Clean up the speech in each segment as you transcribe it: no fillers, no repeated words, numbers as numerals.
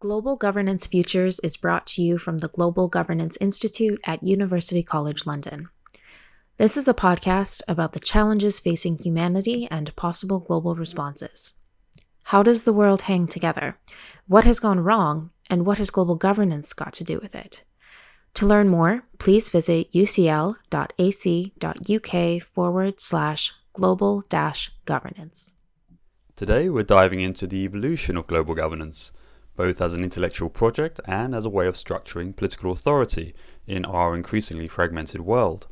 Global Governance Futures is brought to you from the Global Governance Institute at University College London. This is a podcast about the challenges facing humanity and possible global responses. How does the world hang together? What has gone wrong? And what has global governance got to do with it? To learn more, please visit ucl.ac.uk/global-governance. Today we're diving into the evolution of global governance, both as an intellectual project and as a way of structuring political authority in our increasingly fragmented world.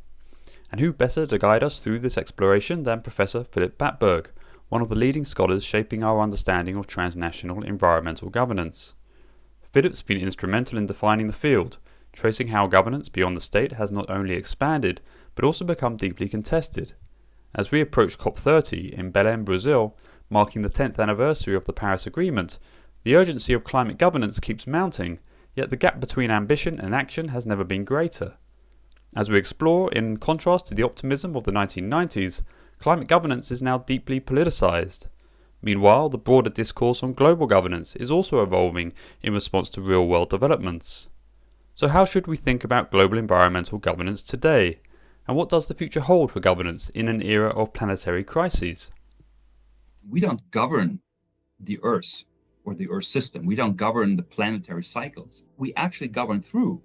And who better to guide us through this exploration than Professor Philipp Pattberg, one of the leading scholars shaping our understanding of transnational environmental governance. Philipp's been instrumental in defining the field, tracing how governance beyond the state has not only expanded, but also become deeply contested. As we approach COP30 in Belém, Brazil, marking the 10th anniversary of the Paris Agreement, the urgency of climate governance keeps mounting, yet the gap between ambition and action has never been greater. As we explore, in contrast to the optimism of the 1990s, climate governance is now deeply politicized. Meanwhile, the broader discourse on global governance is also evolving in response to real-world developments. So how should we think about global environmental governance today? And what does the future hold for governance in an era of planetary crises? We don't govern the Earth or the Earth system. We don't govern the planetary cycles. We actually govern through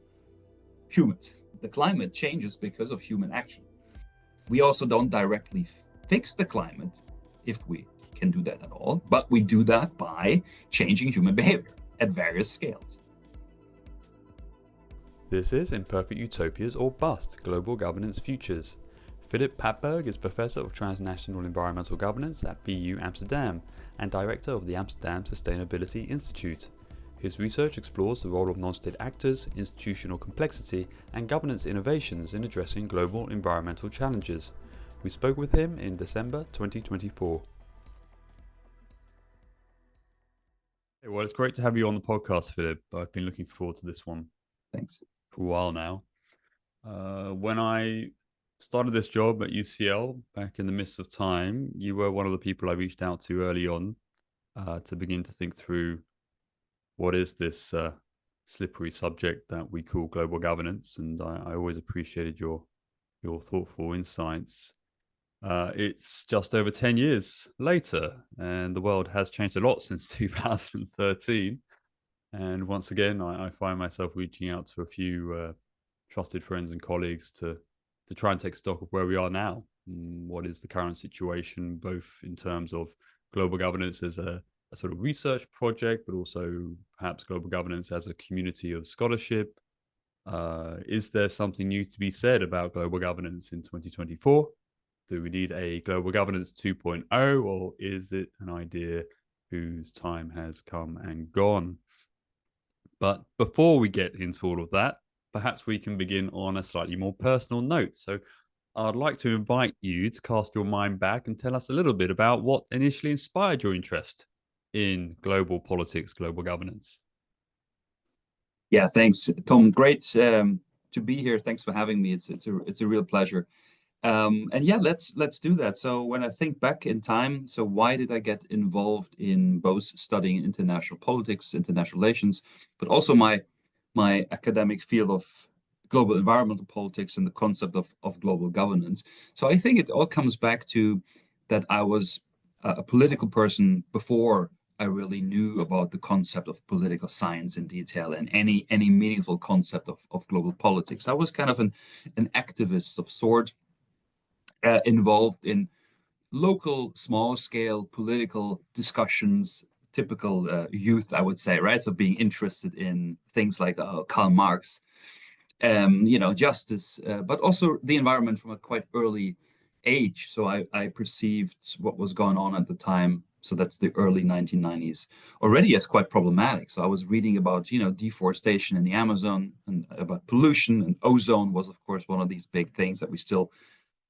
humans. The climate changes because of human action. We also don't directly fix the climate, if we can do that at all, but we do that by changing human behavior at various scales. This is Imperfect Utopias or Bust, Global Governance Futures. Philipp Pattberg is Professor of Transnational Environmental Governance at VU Amsterdam and Director of the Amsterdam Sustainability Institute. His research explores the role of non-state actors, institutional complexity, and governance innovations in addressing global environmental challenges. We spoke with him in December 2024. Hey, well, it's great to have you on the podcast, Philipp. I've been looking forward to this one. Thanks. For a while now. When I started this job at UCL back in the midst of time, you were one of the people I reached out to early on to begin to think through what is this slippery subject that we call global governance, and I always appreciated your thoughtful insights. It's just over 10 years later, and the world has changed a lot since 2013. And once again, I find myself reaching out to a few trusted friends and colleagues to try and take stock of where we are now. What is the current situation, both in terms of global governance as a sort of research project, but also perhaps global governance as a community of scholarship. Is there something new to be said about global governance in 2024? Do we need a global governance 2.0, or is it an idea whose time has come and gone? But before we get into all of that, perhaps we can begin on a slightly more personal note. So I'd like to invite you to cast your mind back and tell us a little bit about what initially inspired your interest in global politics, global governance. Yeah, thanks, Tom. Great to be here. Thanks for having me. It's a real pleasure. And yeah, let's do that. So when I think back in time, so why did I get involved in both studying international politics, international relations, but also my academic field of global environmental politics and the concept of global governance? So I think it all comes back to that I was a political person before I really knew about the concept of political science in detail and any meaningful concept of global politics. I was kind of an activist of sort, involved in local, small-scale political discussions, typical youth, I would say, right? So being interested in things like Karl Marx, justice, but also the environment from a quite early age. So I perceived what was going on at the time, so that's the early 1990s, already as quite problematic. So I was reading about, deforestation in the Amazon and about pollution, and ozone was, of course, one of these big things that we still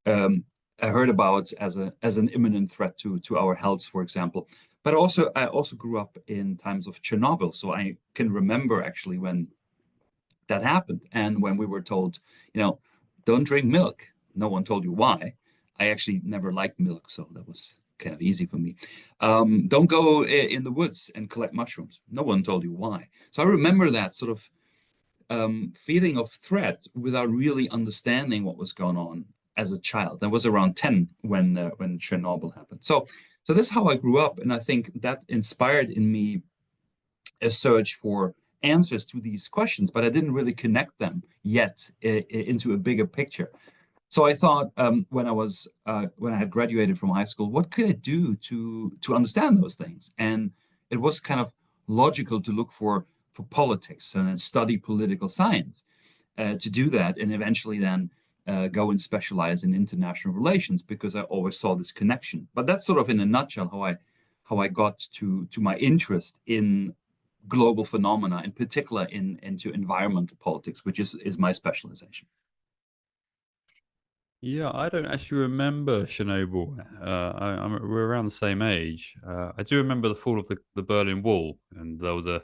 I heard about as an imminent threat to our health, for example. But I also grew up in times of Chernobyl, so I can remember actually when that happened, and when we were told, don't drink milk. No one told you why. I actually never liked milk, so that was kind of easy for me. Don't go in the woods and collect mushrooms. No one told you why. So I remember that sort of feeling of threat without really understanding what was going on as a child. I was around 10 when Chernobyl happened. So that's how I grew up, and I think that inspired in me a search for answers to these questions, but I didn't really connect them yet into a bigger picture. So I thought when I had graduated from high school, what could I do to understand those things? And it was kind of logical to look for politics and study political science to do that, and eventually then go and specialize in international relations because I always saw this connection. But that's sort of in a nutshell how I got to my interest in global phenomena, in particular into environmental politics, which is my specialization. Yeah, I don't actually remember Chernobyl. We're around the same age. I do remember the fall of the Berlin Wall, and there was a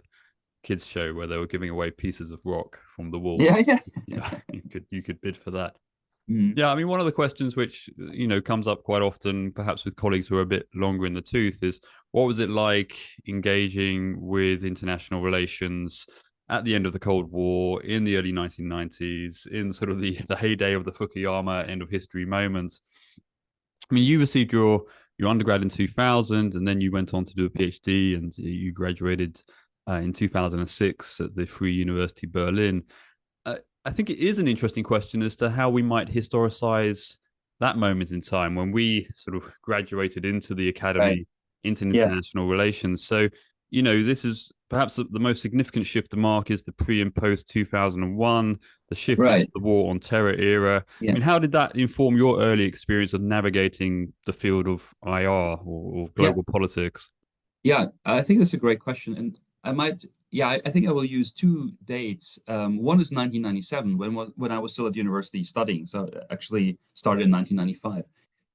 kids show where they were giving away pieces of rock from the wall. Yeah, yeah. Yeah, you could bid for that. Mm. Yeah, I mean, one of the questions which comes up quite often, perhaps with colleagues who are a bit longer in the tooth, is what was it like engaging with international relations at the end of the Cold War in the early 1990s, in sort of the heyday of the Fukuyama end of history moment? I mean, you received your undergrad in 2000, and then you went on to do a PhD, and you graduated in 2006 at the Free University Berlin. I think it is an interesting question as to how we might historicize that moment in time when we sort of graduated into the academy, Right. into Yeah. international relations. So, this is perhaps the most significant shift to mark is the pre and post 2001, the shift Right. into the war on terror era. Yeah. I mean, how did that inform your early experience of navigating the field of IR or global politics? Yeah, I think that's a great question. And I think I will use two dates. One is 1997, when I was still at university studying. So I actually started in 1995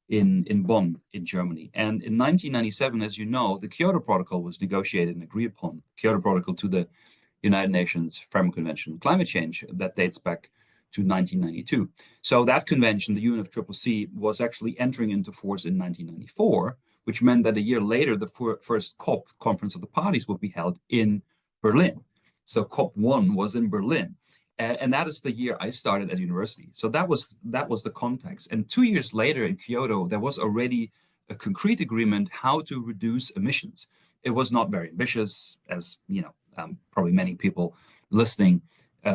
in Bonn, in Germany. And in 1997, as you know, the Kyoto Protocol was negotiated and agreed upon. Kyoto Protocol to the United Nations Framework Convention on Climate Change that dates back to 1992. So that convention, the UNFCCC, was actually entering into force in 1994, which meant that a year later, the first COP, Conference of the Parties, would be held in Berlin. So COP1 was in Berlin. And that is the year I started at university. So that was the context. And 2 years later in Kyoto, there was already a concrete agreement how to reduce emissions. It was not very ambitious, as probably many people listening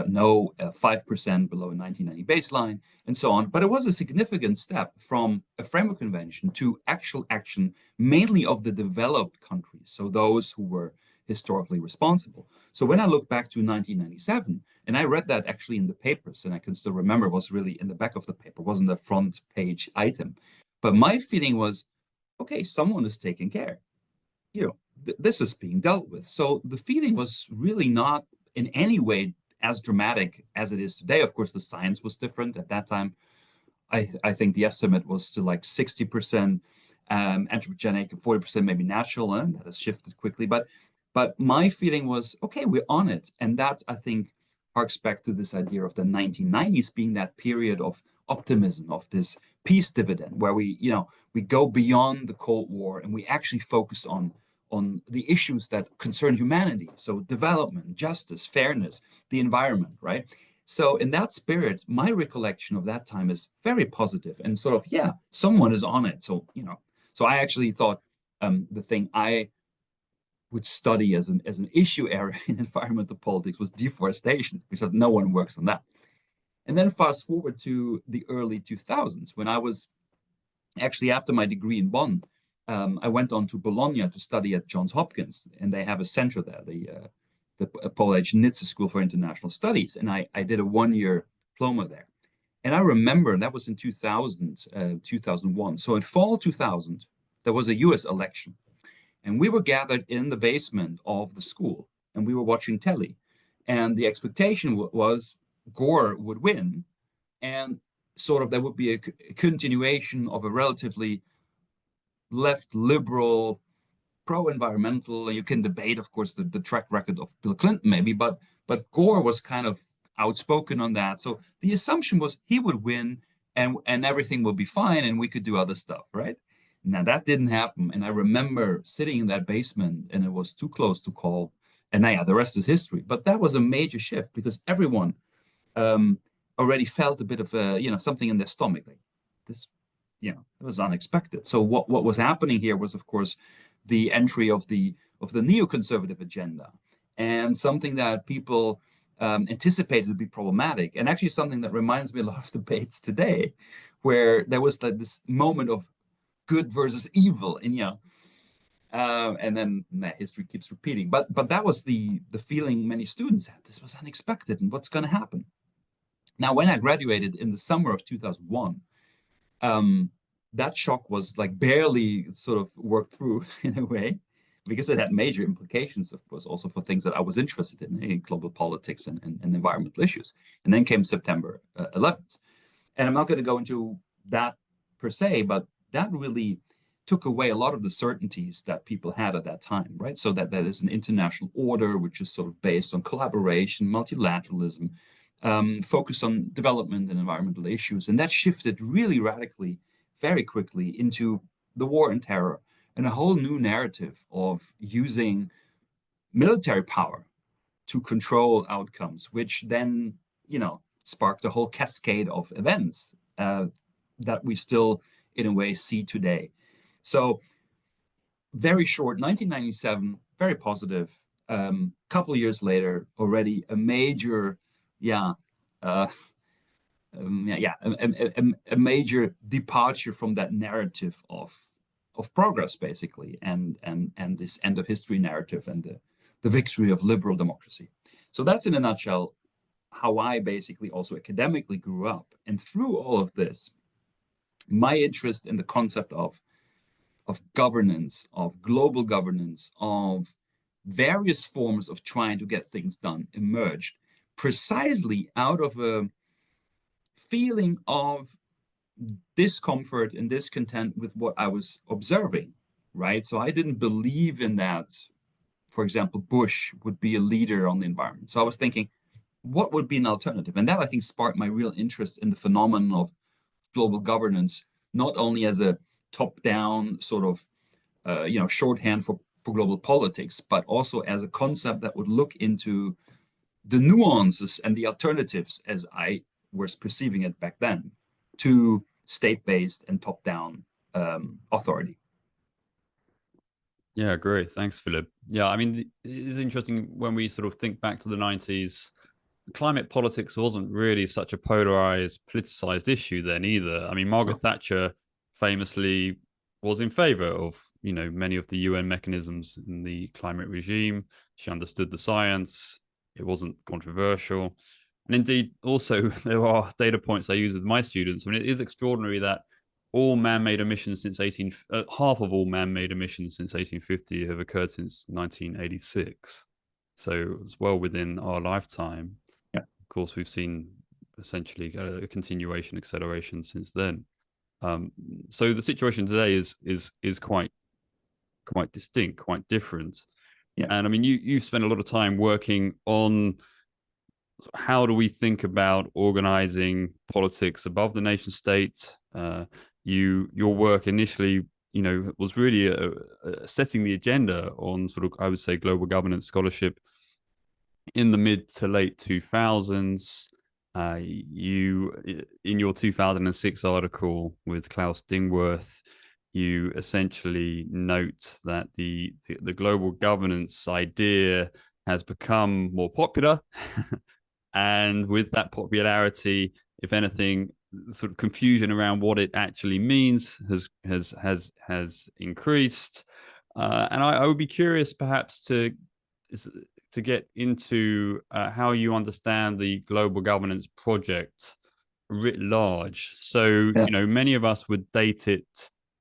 know, 5% below a 1990 baseline, and so on. But it was a significant step from a framework convention to actual action, mainly of the developed countries, so those who were historically responsible. So when I look back to 1997, and I read that actually in the papers, and I can still remember it was really in the back of the paper, wasn't a front page item. But my feeling was, okay, someone is taking care. This is being dealt with. So the feeling was really not in any way as dramatic as it is today. Of course, the science was different at that time. I think the estimate was still like 60% anthropogenic and 40% maybe natural, and that has shifted quickly. But my feeling was, okay, we're on it. And that, I think, harks back to this idea of the 1990s being that period of optimism, of this peace dividend, where we go beyond the Cold War and we actually focus on the issues that concern humanity. So development, justice, fairness, the environment, right? So in that spirit, my recollection of that time is very positive and sort of, yeah, someone is on it. So, so I actually thought the thing I would study as an issue area in environmental politics was deforestation, because no one works on that. And then fast forward to the early 2000s, when I was actually, after my degree in Bonn, I went on to Bologna to study at Johns Hopkins, and they have a center there, the Paul H. Nitze School for International Studies, and I did a 1-year diploma there. And I remember that was in 2001. So in fall 2000, there was a US election, and we were gathered in the basement of the school, and we were watching telly. And the expectation was Gore would win, and sort of there would be a continuation of a relatively left liberal, pro-environmental. You can debate, of course, the track record of Bill Clinton, maybe, but Gore was kind of outspoken on that. So the assumption was he would win, and everything would be fine, and we could do other stuff, right? Now that didn't happen. And I remember sitting in that basement and it was too close to call. And yeah, the rest is history. But that was a major shift because everyone um, already felt a bit of something in their stomach. Like this, it was unexpected. So what was happening here was, of course, the entry of the neoconservative agenda, and something that people anticipated to be problematic, and actually something that reminds me a lot of debates today, where there was like this moment of good versus evil, and then history keeps repeating. But that was the feeling many students had. This was unexpected, and what's going to happen? Now, when I graduated in the summer of 2001, that shock was like barely sort of worked through in a way, because it had major implications, of course, also for things that I was interested in global politics and environmental issues. And then came September 11th. And I'm not going to go into that per se, but that really took away a lot of the certainties that people had at that time, right? So that is an international order, which is sort of based on collaboration, multilateralism, focus on development and environmental issues. And that shifted really radically, very quickly, into the war and terror and a whole new narrative of using military power to control outcomes, which then, sparked a whole cascade of events that we still, in a way, see today. So very short, 1997, very positive. Couple of years later, already a major, a major departure from that narrative of progress, basically, and this end of history narrative and the victory of liberal democracy. So that's in a nutshell how I basically also academically grew up. And through all of this, my interest in the concept of governance, of global governance, of various forms of trying to get things done emerged precisely out of a feeling of discomfort and discontent with what I was observing, right? So I didn't believe in that, for example, Bush would be a leader on the environment. So I was thinking, what would be an alternative? And that, I think, sparked my real interest in the phenomenon of global governance, not only as a top-down sort of, shorthand for global politics, but also as a concept that would look into the nuances and the alternatives, as I was perceiving it back then, to state-based and top-down authority. Yeah, great. Thanks, Philip. Yeah, I mean, it is interesting when we sort of think back to the 90s. Climate politics wasn't really such a polarized, politicized issue then either. I mean, Margaret Thatcher famously was in favor of, many of the UN mechanisms in the climate regime. She understood the science. It wasn't controversial. And indeed, also, there are data points I use with my students. I mean, it is extraordinary that all man-made emissions since half of all man-made emissions since 1850 have occurred since 1986. So it's well within our lifetime. Yeah. Of course, we've seen essentially a continuation, acceleration since then. So the situation today is quite distinct, quite different. Yeah. And I mean, you've spent a lot of time working on how do we think about organizing politics above the nation state. Your work initially, was really setting the agenda on sort of, I would say, global governance scholarship in the mid to late 2000s. You, in your 2006 article with Klaus Dingworth, you essentially note that the global governance idea has become more popular, and with that popularity, if anything, sort of confusion around what it actually means has increased. And I would be curious, perhaps, to get into how you understand the global governance project writ large. So, many of us would date it,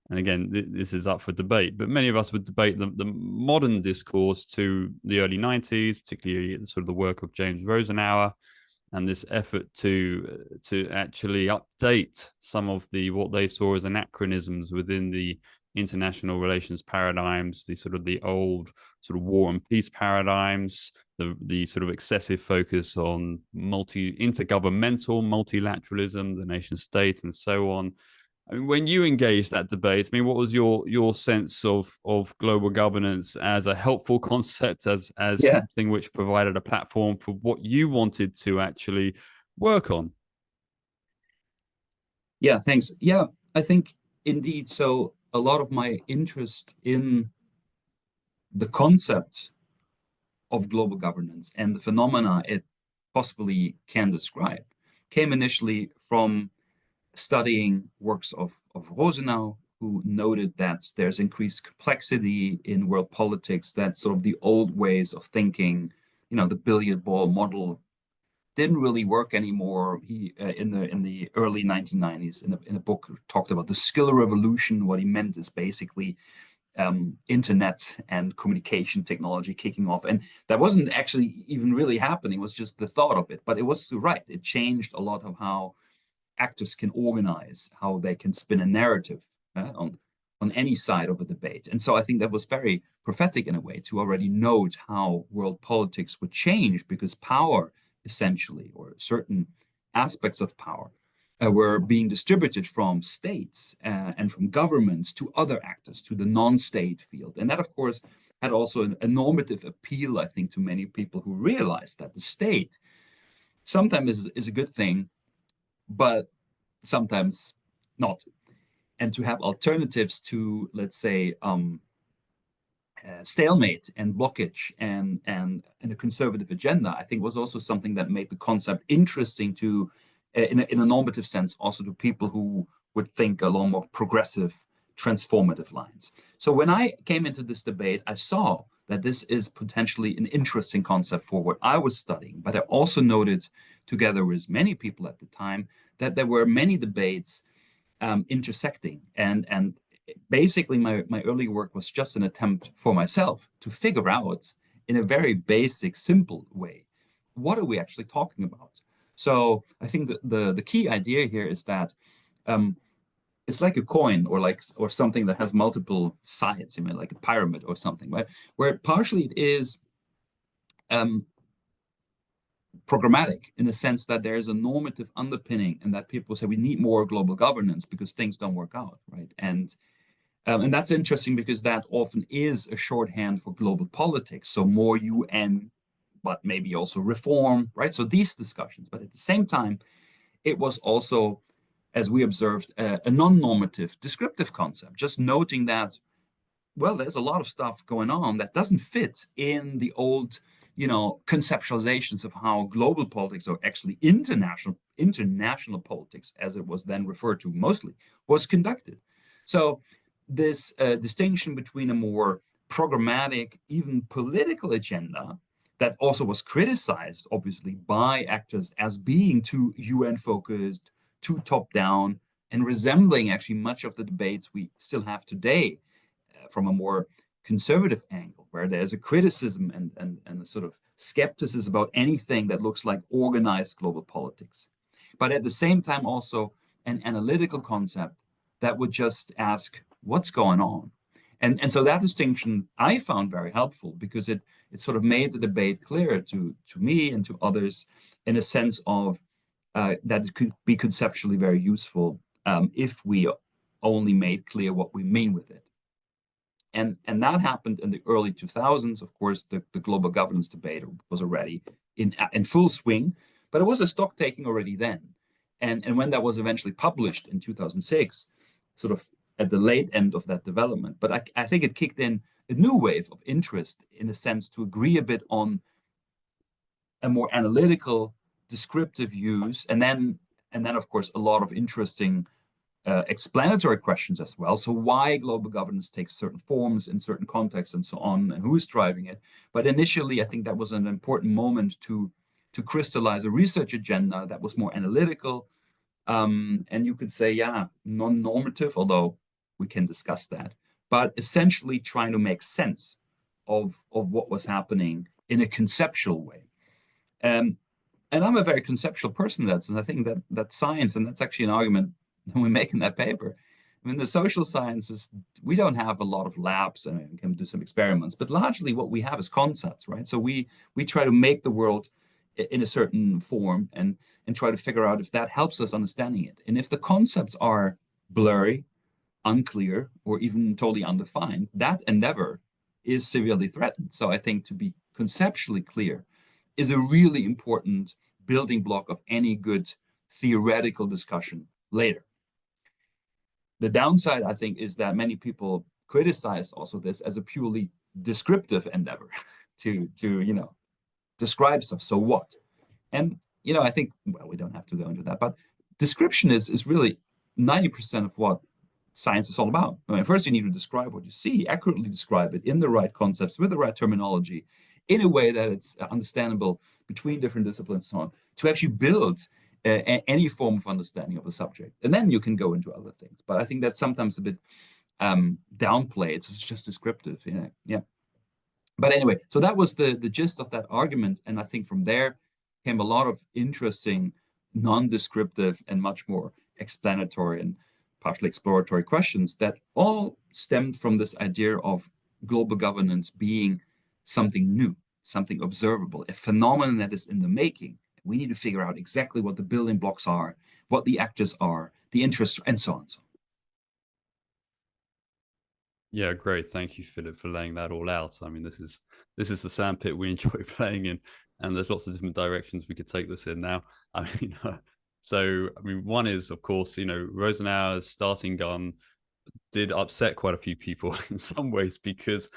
and again, this is up for debate, but many of us would debate the modern discourse to the early 90s, particularly sort of the work of James Rosenauer, and this effort to actually update some of what they saw as anachronisms within the international relations paradigms, the old sort of war and peace paradigms, the sort of excessive focus on intergovernmental multilateralism, the nation state, and so on. I mean, when you engaged that debate, I mean, what was your sense of global governance as a helpful concept, as Yeah. something which provided a platform for what you wanted to actually work on? Yeah, thanks. Yeah, I think indeed. So a lot of my interest in the concept of global governance and the phenomena it possibly can describe came initially from studying works of Rosenau, who noted that there's increased complexity in world politics, that sort of the old ways of thinking, the billiard ball model didn't really work anymore. He in the early 1990s in a book talked about the skill revolution. What he meant is basically internet and communication technology kicking off, and that wasn't actually even really happening. It was just the thought of it, but it was right. It changed a lot of how actors can organize, how they can spin a narrative on any side of a debate. And so I think that was very prophetic in a way to already note how world politics would change, because power essentially, or certain aspects of power, were being distributed from states and from governments to other actors, to the non-state field. And that, of course, had also a normative appeal, I think, to many people who realized that the state sometimes is a good thing, but sometimes not. And to have alternatives to, let's say, stalemate and blockage and a conservative agenda, I think was also something that made the concept interesting to, in a normative sense, also to people who would think along more progressive, transformative lines. So when I came into this debate, I saw that this is potentially an interesting concept for what I was studying. But I also noted, together with many people at the time, that there were many debates intersecting. And basically, my early work was just an attempt for myself to figure out, in a very basic, simple way, what are we actually talking about? So I think that the key idea here is that it's like a coin, or something that has multiple sides, like a pyramid or something, right? Where partially it is programmatic, in the sense that there is a normative underpinning, and that people say we need more global governance because things don't work out, right? And that's interesting, because that often is a shorthand for global politics. So more UN, but maybe also reform, right? So these discussions, but at the same time, it was also, as we observed, a non-normative descriptive concept, just noting that, well, there's a lot of stuff going on that doesn't fit in the old, conceptualizations of how global politics, or actually international politics, as it was then referred to mostly, was conducted. So this distinction between a more programmatic, even political agenda that also was criticized, obviously, by actors as being too UN focused, too top down, and resembling actually much of the debates we still have today from a more conservative angle, where there's a criticism and a sort of skepticism about anything that looks like organized global politics. But at the same time, also an analytical concept that would just ask, what's going on? And so that distinction I found very helpful, because it sort of made the debate clearer to me and to others, in a sense of that it could be conceptually very useful if we only made clear what we mean with it. And that happened in the early 2000s. Of course, the global governance debate was already in full swing, but it was a stock taking already then. And when that was eventually published in 2006, sort of at the late end of that development, but I think it kicked in a new wave of interest, in a sense, to agree a bit on a more analytical, descriptive use, and then of course a lot of interesting explanatory questions as well. So why global governance takes certain forms in certain contexts and so on, and who is driving it. But initially, I think that was an important moment to crystallize a research agenda that was more analytical. And you could say, yeah, non-normative, although we can discuss that, but essentially trying to make sense of what was happening in a conceptual way. And I'm a very conceptual person, and I think that science, and that's actually an argument we make in that paper. I mean, the social sciences, we don't have a lot of labs, and we can do some experiments, but largely what we have is concepts, right? So we try to make the world in a certain form and try to figure out if that helps us understanding it. And if the concepts are blurry, unclear, or even totally undefined, that endeavor is severely threatened. So I think to be conceptually clear is a really important building block of any good theoretical discussion later. The downside, I think, is that many people criticize also this as a purely descriptive endeavor to describe stuff. So what? And I think, well, we don't have to go into that, but description is really 90% of what science is all about. I mean, first you need to describe what you see, accurately describe it in the right concepts with the right terminology, in a way that it's understandable between different disciplines and so on, to actually build any form of understanding of a subject. And then you can go into other things. But I think that's sometimes a bit downplayed. It's just descriptive. Yeah. But anyway, so that was the gist of that argument. And I think from there came a lot of interesting, non-descriptive and much more explanatory and partially exploratory questions that all stemmed from this idea of global governance being something new, something observable, a phenomenon that is in the making. We need to figure out exactly what the building blocks are, what the actors are, the interests, and so on and so on. Yeah, great. Thank you, Philip, for laying that all out. I mean, this is the sandpit we enjoy playing in, and there's lots of different directions we could take this in now. I mean, one is, of course, Rosenau's starting gun did upset quite a few people in some ways because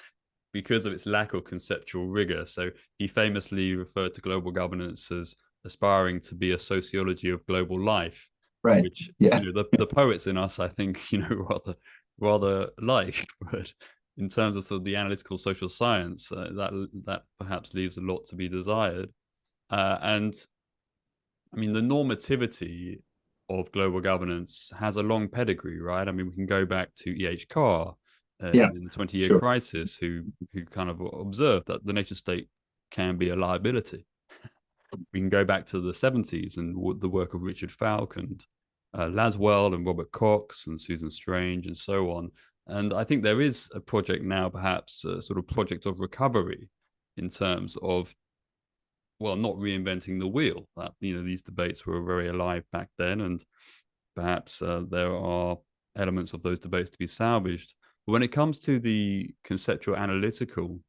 of its lack of conceptual rigor. So he famously referred to global governance as aspiring to be a sociology of global life, right? Which yeah. The poets in us, I think, rather like, but in terms of sort of the analytical social science, that perhaps leaves a lot to be desired. And I mean, the normativity of global governance has a long pedigree, right? I mean, we can go back to E.H. Carr in the 20-year sure. crisis, who kind of observed that the nation state can be a liability. We can go back to the 70s and the work of Richard Falk and Laswell and Robert Cox and Susan Strange and so on. And I think there is a project now, perhaps a sort of project of recovery in terms of, well, not reinventing the wheel. That these debates were very alive back then, and perhaps there are elements of those debates to be salvaged. But when it comes to the conceptual analytical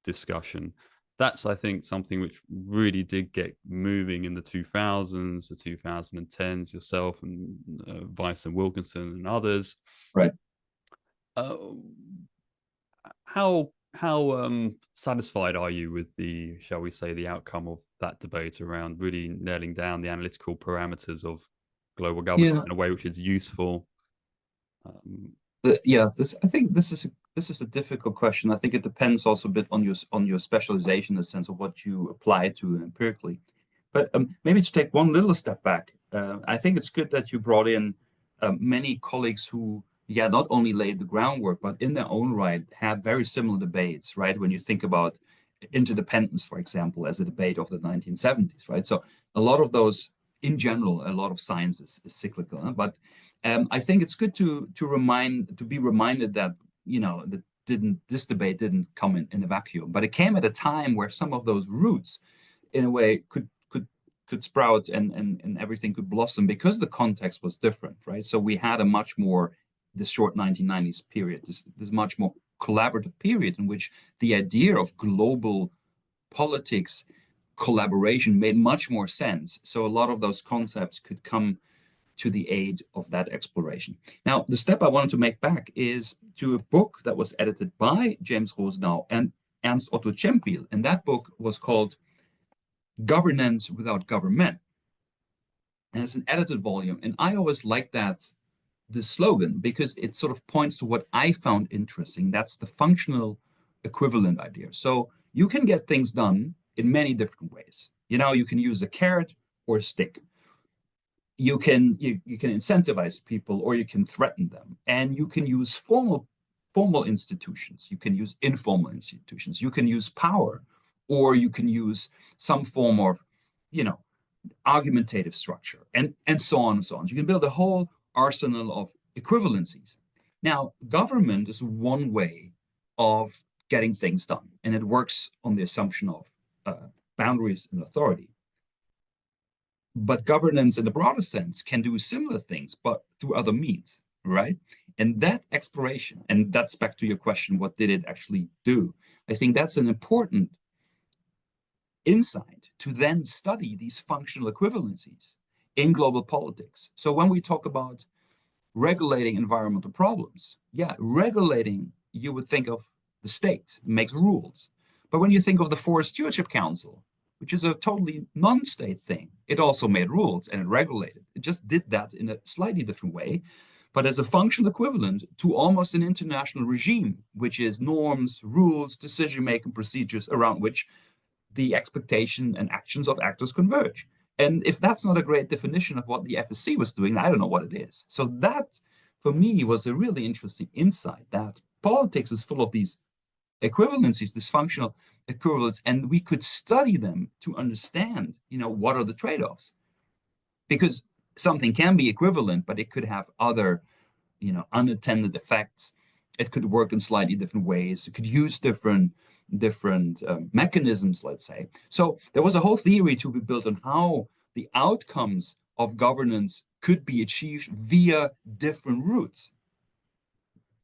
discussion, that's, I think, something which really did get moving in the 2000s, the 2010s, yourself and Weiss and Wilkinson and others. Right. How satisfied are you with the, shall we say, the outcome of that debate around really nailing down the analytical parameters of global governance in a way which is useful? I think this is a difficult question. I think it depends also a bit on your specialization in the sense of what you apply to empirically. But maybe to take one little step back, I think it's good that you brought in many colleagues who, not only laid the groundwork, but in their own right had very similar debates, right? When you think about interdependence, for example, as a debate of the 1970s, right? So a lot of those, in general, a lot of science is cyclical, huh? But I think it's good to be reminded that this debate didn't come in a vacuum, but it came at a time where some of those roots, in a way, could sprout and everything could blossom because the context was different, right? So we had a much more, this short 1990s period, this much more collaborative period in which the idea of global politics collaboration made much more sense. So a lot of those concepts could come to the aid of that exploration. Now, the step I wanted to make back is to a book that was edited by James Rosenau and Ernst Otto Czempiel, and that book was called Governance Without Government. And it's an edited volume, and I always like the slogan, because it sort of points to what I found interesting. That's the functional equivalent idea. So you can get things done in many different ways. You can use a carrot or a stick. You can incentivize people, or you can threaten them, and you can use formal institutions. You can use informal institutions. You can use power, or you can use some form of, argumentative structure, and so on and so on. You can build a whole arsenal of equivalencies. Now, government is one way of getting things done, and it works on the assumption of boundaries and authority. But governance in the broader sense can do similar things, but through other means, right? And that exploration, and that's back to your question, what did it actually do? I think that's an important insight to then study these functional equivalencies in global politics. So when we talk about regulating environmental problems, yeah, regulating, you would think of the state makes rules. But when you think of the Forest Stewardship Council, which is a totally non-state thing, it also made rules and it regulated. It just did that in a slightly different way, but as a functional equivalent to almost an international regime, which is norms, rules, decision-making procedures around which the expectation and actions of actors converge. And if that's not a great definition of what the FSC was doing, I don't know what it is. So that, for me, was a really interesting insight that politics is full of these equivalencies, these functional equivalents, and we could study them to understand, what are the trade-offs? Because something can be equivalent, but it could have other, unattended effects. It could work in slightly different ways. It could use different mechanisms, let's say. So there was a whole theory to be built on how the outcomes of governance could be achieved via different routes,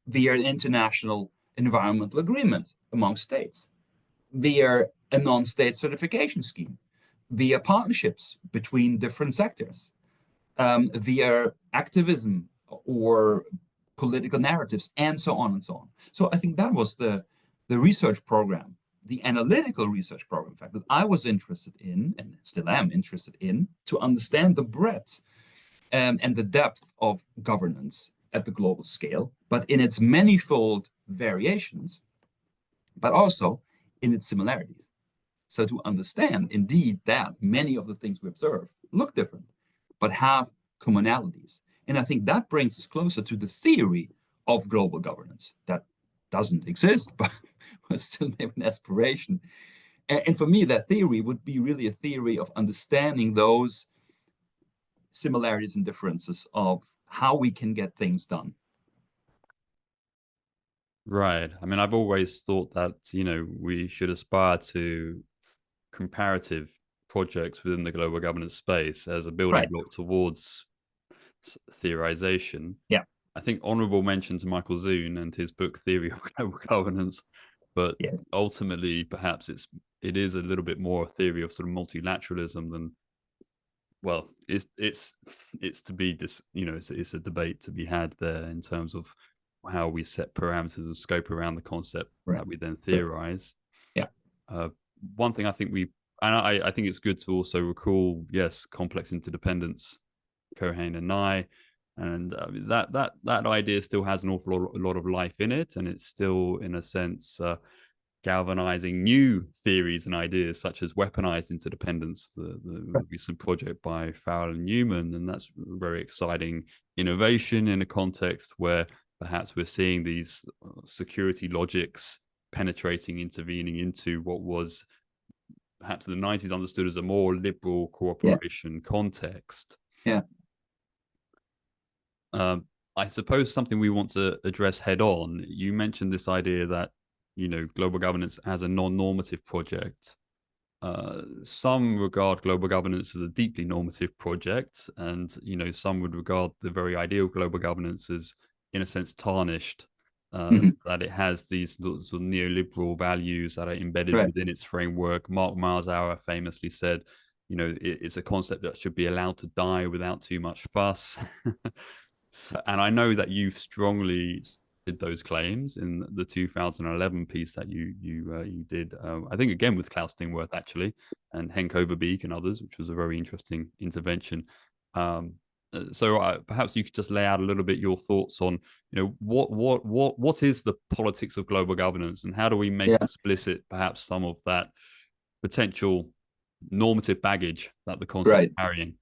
via an international environmental agreement among states, via a non-state certification scheme, via partnerships between different sectors, via activism or political narratives, and so on and so on. So I think that was the research program, the analytical research program, in fact, that I was interested in, and still am interested in, to understand the breadth and the depth of governance at the global scale, but in its manifold variations, but also in its similarities. So to understand, indeed, that many of the things we observe look different, but have commonalities. And I think that brings us closer to the theory of global governance that doesn't exist, but was still maybe an aspiration. And for me, that theory would be really a theory of understanding those similarities and differences of how we can get things done. Right. I mean, I've always thought that, we should aspire to comparative projects within the global governance space as a building block towards theorization. Yeah. I think honorable mention to Michael Zune and his book Theory of Global Governance, but yes, ultimately perhaps it is a little bit more a theory of sort of multilateralism than, well, it's to be it's a debate to be had there in terms of how we set parameters and scope around the concept that we then theorize. Yeah. One thing I think I think it's good to also recall, yes, complex interdependence, Cohen and Nye, and that idea still has an awful lot of life in it, and it's still, in a sense, galvanizing new theories and ideas such as weaponized interdependence, the recent project by Fowler and Newman, and that's very exciting innovation in a context where perhaps we're seeing these security logics penetrating, intervening into what was perhaps in the 90s understood as a more liberal cooperation context. Yeah. I suppose something we want to address head on, you mentioned this idea that, global governance as a non-normative project. Some regard global governance as a deeply normative project, and, some would regard the very ideal global governance as, in a sense, tarnished, that it has these sort of neoliberal values that are embedded within its framework. Mark Marzauer famously said, it's a concept that should be allowed to die without too much fuss. And I know that you've strongly did those claims in the 2011 piece that you did, I think, again with Klaus Dingworth actually, and Henk Overbeek and others, which was a very interesting intervention. So perhaps you could just lay out a little bit your thoughts on, what is the politics of global governance, and how do we make explicit perhaps some of that potential normative baggage that the concept is carrying?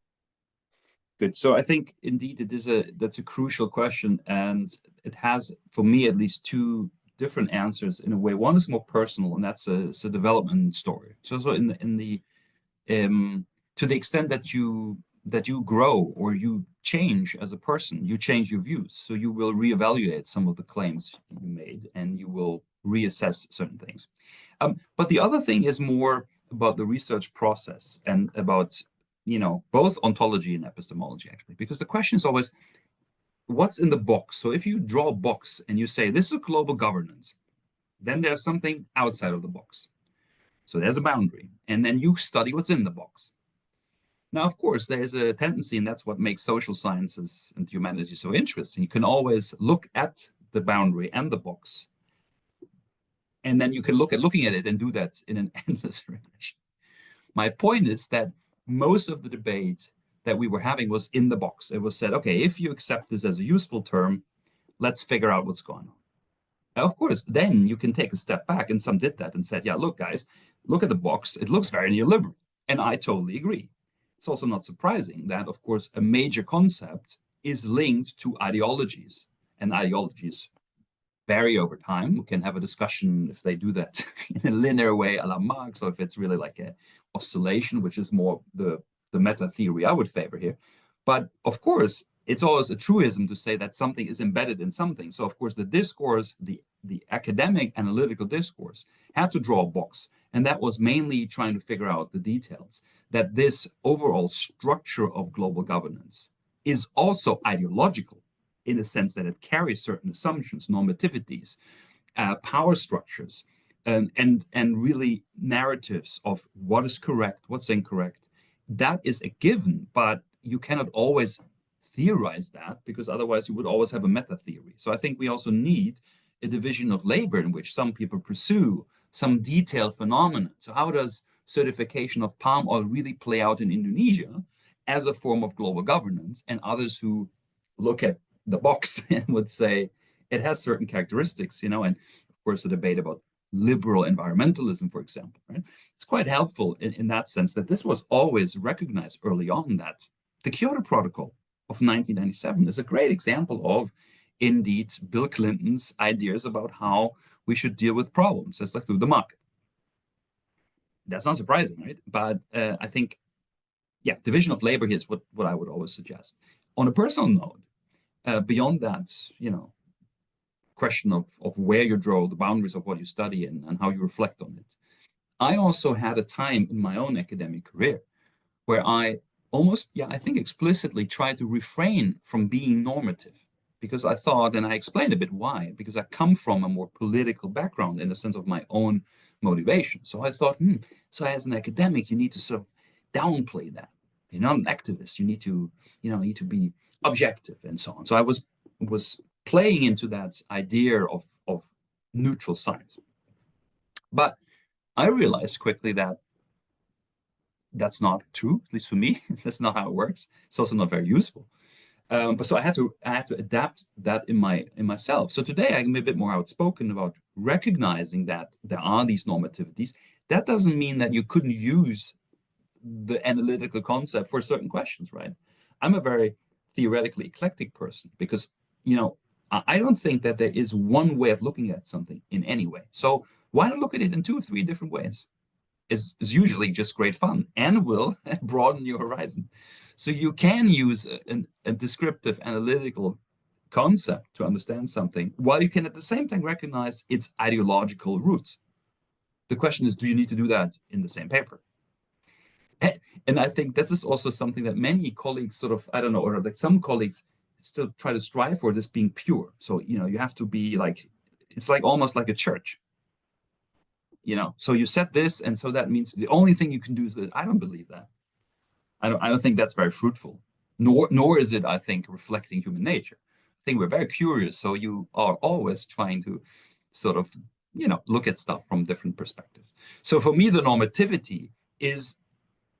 Good. So I think indeed that's a crucial question, and it has, for me at least, two different answers in a way. One is more personal, and that's a development story. So in the to the extent that you grow or you change as a person, you change your views. So you will reevaluate some of the claims you made, and you will reassess certain things. But the other thing is more about the research process and about both ontology and epistemology, actually, because the question is always, what's in the box. So if you draw a box and you say, this is global governance, then there's something outside of the box. So there's a boundary. And then you study what's in the box. Now, of course, there's a tendency, and that's what makes social sciences and humanities so interesting. You can always look at the boundary and the box. And then you can looking at it and do that in an endless regression. My point is that most of the debate that we were having was in the box. It was said, okay, if you accept this as a useful term, let's figure out what's going on. Now, of course, then you can take a step back, and some did that and said, yeah, look, guys, look at the box. It looks very neoliberal. And I totally agree. It's also not surprising that, of course, a major concept is linked to ideologies, and ideologies vary over time. We can have a discussion if they do that in a linear way a la Marx, or if it's really like a oscillation, which is more the meta theory I would favor here. But of course, it's always a truism to say that something is embedded in something. So of course, the discourse, the academic analytical discourse had to draw a box. And that was mainly trying to figure out the details, that this overall structure of global governance is also ideological in the sense that it carries certain assumptions, normativities, power structures, and really narratives of what is correct, what's incorrect. That is a given, but you cannot always theorize that, because otherwise you would always have a meta theory. So I think we also need a division of labor in which some people pursue some detailed phenomenon. So how does certification of palm oil really play out in Indonesia as a form of global governance? And others who look at the box and would say it has certain characteristics, and of course the debate about liberal environmentalism, for example, right? It's quite helpful in that sense that this was always recognized early on, that the Kyoto Protocol of 1997 is a great example of, indeed, Bill Clinton's ideas about how we should deal with problems, as like through the market. That's not surprising, right? But I think, yeah, division of labor here is what I would always suggest. On a personal note, beyond that, question of where you draw the boundaries of what you study and how you reflect on it, I also had a time in my own academic career where I almost, I think explicitly tried to refrain from being normative, because I thought, and I explained a bit why, because I come from a more political background in the sense of my own motivation. So I thought, so as an academic, you need to sort of downplay that. You're not an activist. You need to, need to be objective and so on. So I was playing into that idea of neutral science. But I realized quickly that that's not true, at least for me. That's not how it works. It's also not very useful. But so I had to adapt that in myself. So today I'm a bit more outspoken about recognizing that there are these normativities. That doesn't mean that you couldn't use the analytical concept for certain questions, right? I'm a very theoretically eclectic person because, I don't think that there is one way of looking at something in any way. So why not look at it in 2 or 3 different ways? Is usually just great fun and will broaden your horizon. So you can use a descriptive analytical concept to understand something, while you can at the same time recognize its ideological roots. The question is, do you need to do that in the same paper? And I think that is also something that many colleagues sort of, I don't know, or like some colleagues still try to strive for, this being pure. So, you have to be like, it's like almost like a church. So you said this, and so that means the only thing you can do is that. I don't believe that. I don't think that's very fruitful. Nor is it, I think, reflecting human nature. I think we're very curious, so you are always trying to sort of, look at stuff from different perspectives. So for me, the normativity is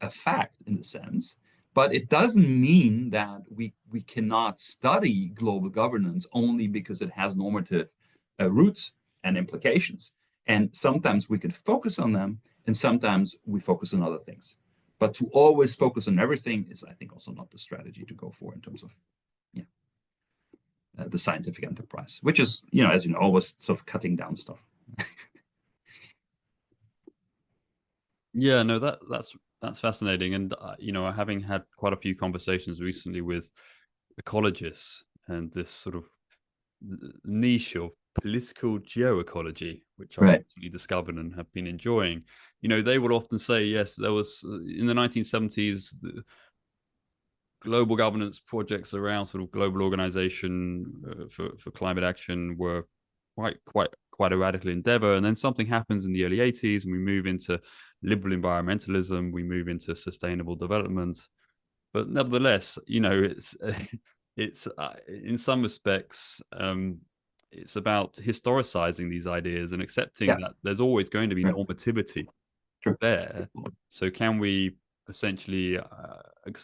a fact in a sense, but it doesn't mean that we cannot study global governance only because it has normative roots and implications. And sometimes we can focus on them, and sometimes we focus on other things. But to always focus on everything is, I think, also not the strategy to go for in terms of the scientific enterprise, which is, as you know, always sort of cutting down stuff. Yeah, no, that's fascinating. And, having had quite a few conversations recently with ecologists and this sort of niche of political geoecology, which I recently discovered and have been enjoying, they would often say, yes, there was in the 1970s, global governance projects around sort of global organization for climate action were quite a radical endeavor. And then something happens in the early 80s and we move into liberal environmentalism, we move into sustainable development. But nevertheless, it's in some respects, it's about historicizing these ideas and accepting that there's always going to be normativity there. So can we essentially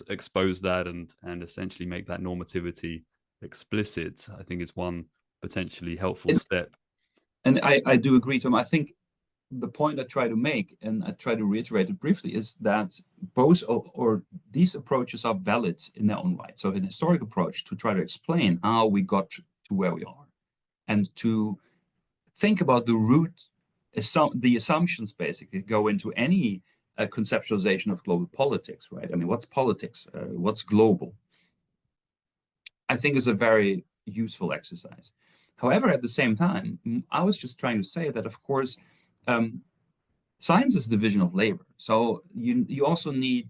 expose that and essentially make that normativity explicit? I think is one potentially helpful step. And I do agree, Tom. I think the point I try to make, and I try to reiterate it briefly, is that both or these approaches are valid in their own right. So an historic approach to try to explain how we got to where we are, and to think about the root, the assumptions basically go into any conceptualization of global politics, right? I mean, what's politics? What's global? I think is a very useful exercise. However, at the same time, I was just trying to say that, of course, science is division of labor. So you also need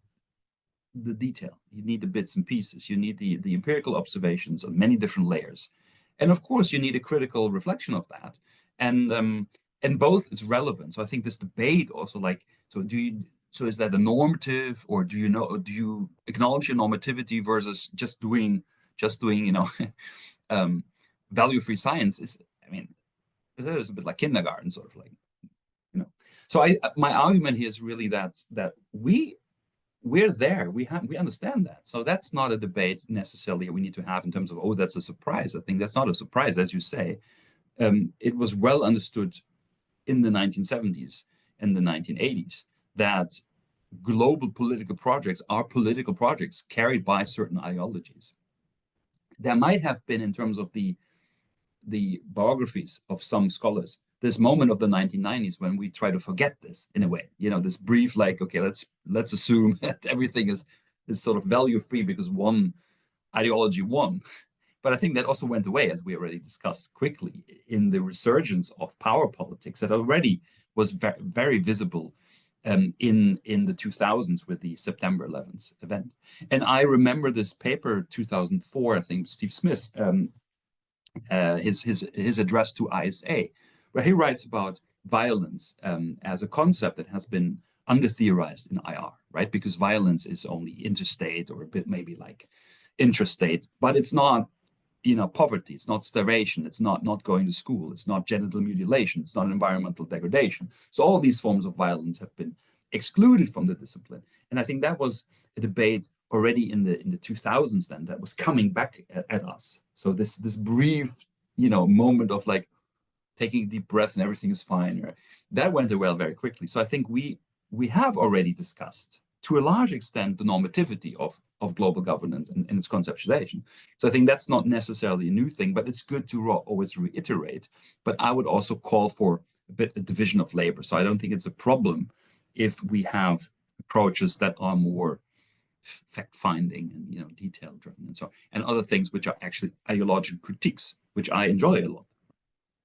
the detail. You need the bits and pieces. You need the empirical observations on many different layers. And of course, you need a critical reflection of that. And both is relevant. So I think this debate also, like, so is that a normative, or do you acknowledge your normativity versus just doing value-free science? Is, I mean, it is a bit like kindergarten, sort of like, So my argument here is really that we're there. We understand that. So that's not a debate necessarily we need to have in terms of, oh, that's a surprise. I think that's not a surprise, as you say. It was well understood in the 1970s and the 1980s that global political projects are political projects carried by certain ideologies. There might have been, in terms of the biographies of some scholars, this moment of the 1990s when we try to forget this in a way, this brief, like, okay, let's assume that everything is sort of value free because one ideology won. But I think that also went away, as we already discussed quickly, in the resurgence of power politics that already was very, very visible in the 2000s with the September 11th event. And I remember this paper, 2004, I think, Steve Smith, his address to ISA, where he writes about violence as a concept that has been under-theorized in IR, right? Because violence is only interstate or a bit maybe like intrastate, but it's not, poverty, it's not starvation, it's not going to school, it's not genital mutilation, it's not environmental degradation. So all these forms of violence have been excluded from the discipline. And I think that was a debate already in the 2000s then that was coming back at us. So this brief, moment of like taking a deep breath and everything is fine, right? That went away very quickly. So I think we have already discussed, to a large extent, the normativity of global governance and its conceptualization. So I think that's not necessarily a new thing, but it's good to always reiterate. But I would also call for a bit of division of labor. So I don't think it's a problem if we have approaches that are more fact-finding and detail-driven and so on, and other things which are actually ideological critiques, which I enjoy a lot.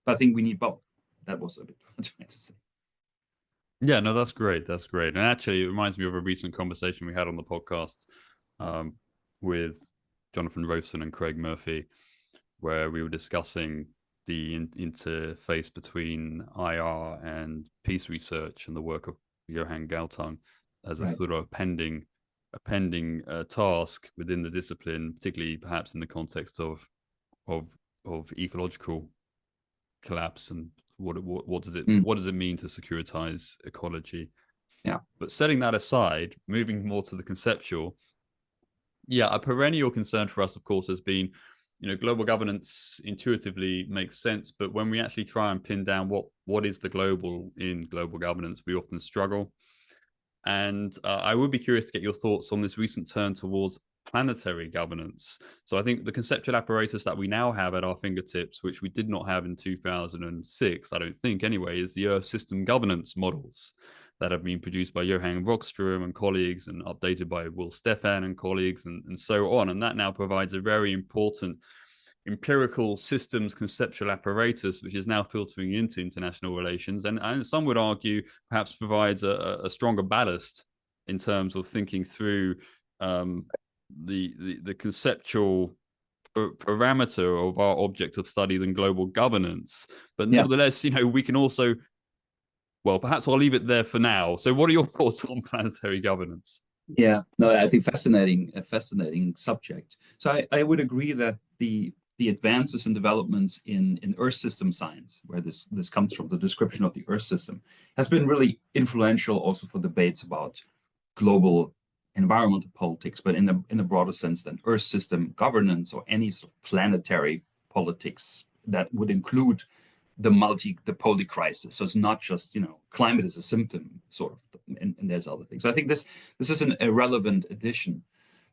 But I think we need both. That was a bit what I tried to say. Yeah, no, that's great. That's great. And actually, it reminds me of a recent conversation we had on the podcast with Jonathan Rosen and Craig Murphy, where we were discussing the interface between IR and peace research and the work of Johan Galtung as a sort of pending task within the discipline, particularly perhaps in the context of ecological collapse and what does it mean to securitize ecology. But setting that aside, moving more to the conceptual, a perennial concern for us, of course, has been, global governance intuitively makes sense, but when we actually try and pin down what is the global in global governance, we often struggle. And I would be curious to get your thoughts on this recent turn towards planetary governance. So I think the conceptual apparatus that we now have at our fingertips, which we did not have in 2006, I don't think anyway, is the Earth system governance models that have been produced by Johan Rockström and colleagues and updated by Will Stephan and colleagues and so on. And that now provides a very important empirical systems conceptual apparatus, which is now filtering into international relations. And some would argue perhaps provides a stronger ballast in terms of thinking through the conceptual parameter of our object of study than global governance. But nevertheless, we can also, well, perhaps I'll leave it there for now. So what are your thoughts on planetary governance? Yeah, no, I think a fascinating subject. So I would agree that the advances and developments in Earth system science, where this comes from, the description of the Earth system, has been really influential also for debates about global environmental politics, but in a broader sense than Earth system governance or any sort of planetary politics that would include the poly crisis. So it's not just, climate is a symptom, sort of, and there's other things. So I think this is an irrelevant addition.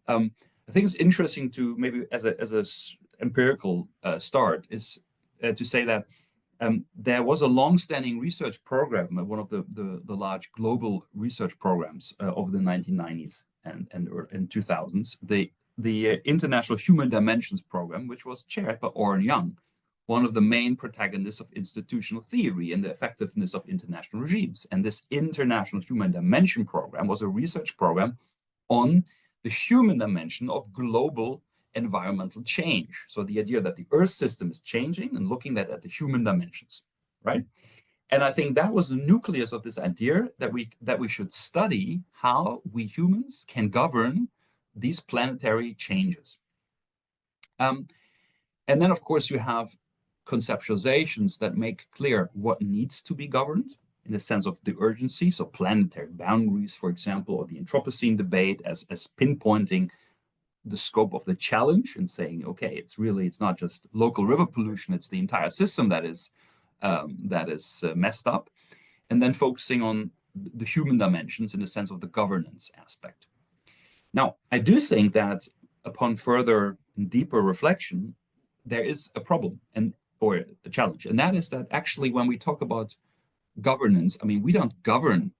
I think it's interesting to maybe as a empirical start is to say that there was a long-standing research program, one of the large global research programs over the 1990s and 2000s, the International Human Dimensions Program, which was chaired by Oren Young, one of the main protagonists of institutional theory and the effectiveness of international regimes. And this International Human Dimension Program was a research program on the human dimension of global environmental change. So the idea that the Earth system is changing and looking at the human dimensions, right? And I think that was the nucleus of this idea that we should study how we humans can govern these planetary changes. And then, of course, you have conceptualizations that make clear what needs to be governed in the sense of the urgency. So planetary boundaries, for example, or the Anthropocene debate as pinpointing the scope of the challenge and saying, okay, it's not just local river pollution, it's the entire system that is messed up. And then focusing on the human dimensions in the sense of the governance aspect. Now, I do think that upon further and deeper reflection, there is a problem or a challenge. And that is that actually when we talk about governance, I mean, we don't govern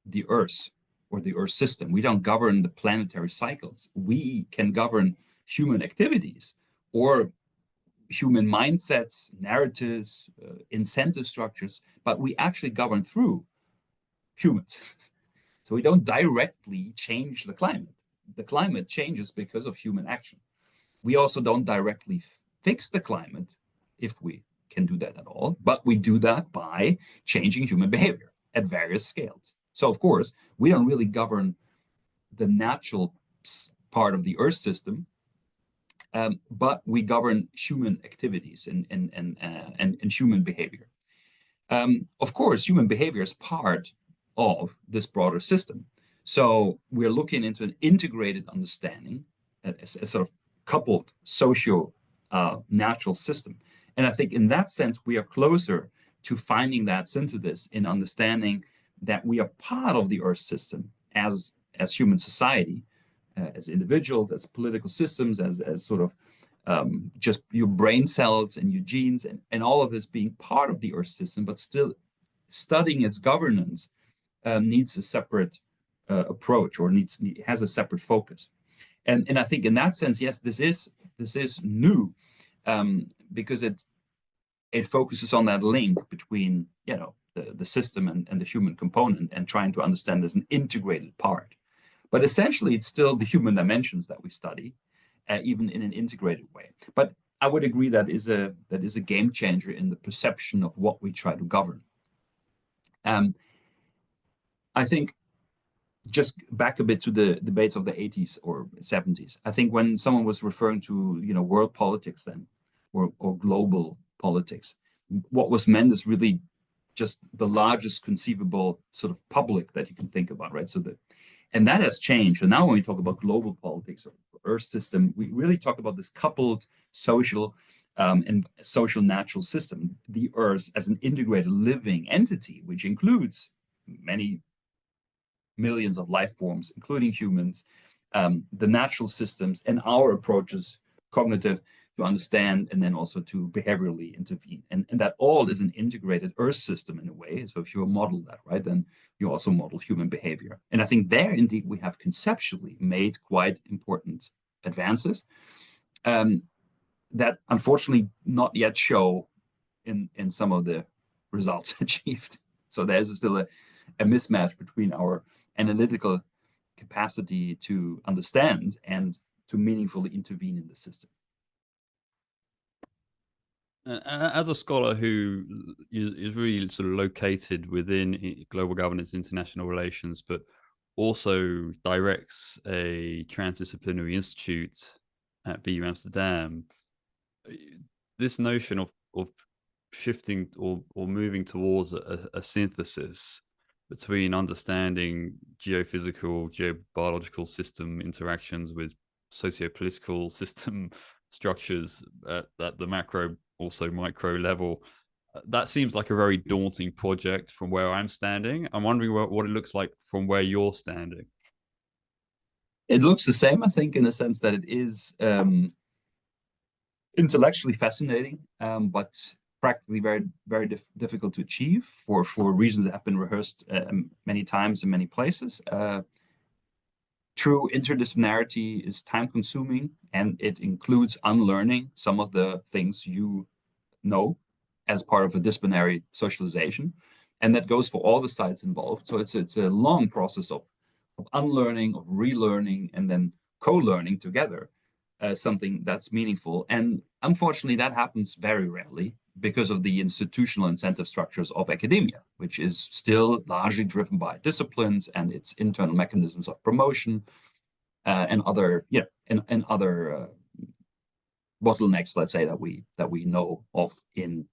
the Earth or the Earth system. We don't govern the planetary cycles. We can govern human activities or human mindsets, narratives, incentive structures, but we actually govern through humans. So we don't directly change the climate. The climate changes because of human action. We also don't directly fix the climate, if we can do that at all, but we do that by changing human behavior at various scales. So of course, we don't really govern the natural part of the Earth system, but we govern human activities and human behavior. Of course, human behavior is part of this broader system. So we're looking into an integrated understanding, a sort of coupled socio-natural system. And I think in that sense, we are closer to finding that synthesis in understanding that we are part of the Earth system as human society, as individuals, as political systems, as sort of just your brain cells and your genes and all of this being part of the Earth system, but still studying its governance needs a separate approach or has a separate focus. And I think in that sense, yes, this is new because it focuses on that link between the system and the human component and trying to understand as an integrated part. But essentially, it's still the human dimensions that we study, even in an integrated way. But I would agree that is a game changer in the perception of what we try to govern. I think just back a bit to the debates of the 80s or 70s. I think when someone was referring to world politics then or global politics, what was meant is really just the largest conceivable sort of public that you can think about, right? And that has changed. And now when we talk about global politics or Earth system, we really talk about this coupled social and social natural system, the Earth as an integrated living entity, which includes many millions of life forms, including humans, the natural systems, and our approaches, cognitive, to understand and then also to behaviorally intervene. And that all is an integrated Earth system in a way. So if you model that, right, then you also model human behavior. And I think there indeed we have conceptually made quite important advances that unfortunately not yet show in some of the results achieved. So there's still a mismatch between our analytical capacity to understand and meaningfully intervene in the system. As a scholar who is really sort of located within global governance, international relations, but also directs a transdisciplinary institute at VU Amsterdam, this notion of shifting or moving towards a synthesis between understanding geophysical, geobiological system interactions with socio-political system structures at the macro, also micro level, that seems like a very daunting project from where I'm standing. I'm wondering what it looks like from where you're standing. It looks the same, I think, in the sense that it is intellectually fascinating, but practically very difficult to achieve for reasons that have been rehearsed many times in many places. True interdisciplinarity is time consuming, and it includes unlearning some of the things you know as part of a disciplinary socialization. And that goes for all the sides involved. So it's a long process of unlearning, of relearning, and then co-learning together, something that's meaningful. And unfortunately, that happens very rarely because of the institutional incentive structures of academia, which is still largely driven by disciplines and its internal mechanisms of promotion and other, and other bottlenecks, let's say, that we know of in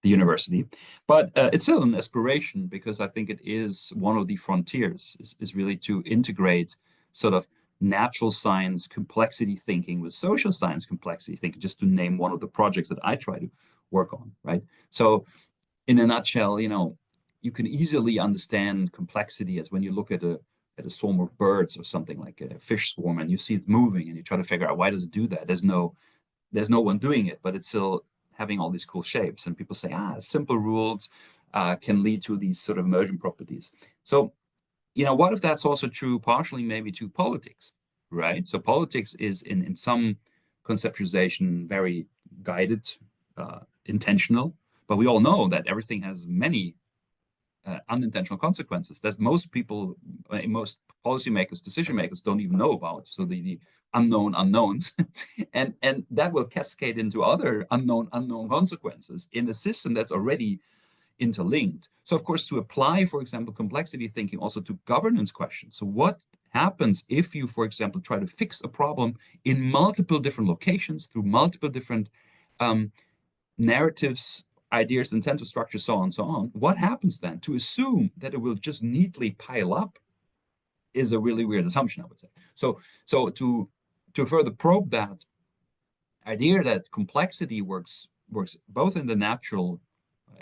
the university. But it's still an aspiration, because I think it is one of the frontiers, is really to integrate sort of natural science complexity thinking with social science complexity thinking, just to name one of the projects that I try to work on, right? So in a nutshell, you can easily understand complexity as when you look at a swarm of birds or something like a fish swarm, and you see it moving and you try to figure out, why does it do that? There's no one doing it, but it's still having all these cool shapes. And people say, simple rules can lead to these sort of emergent properties. So, what if that's also true partially maybe to politics, right? So politics is in some conceptualization very guided, intentional, but we all know that everything has many unintentional consequences that most people, most policymakers, decision makers don't even know about. So the unknown unknowns, and that will cascade into other unknown consequences in a system that's already interlinked. So of course, to apply, for example, complexity thinking also to governance questions. So what happens if you, for example, try to fix a problem in multiple different locations through multiple different narratives, ideas, incentive structures, so on. What happens then? To assume that it will just neatly pile up is a really weird assumption, I would say. So to further probe that idea that complexity works both in the natural,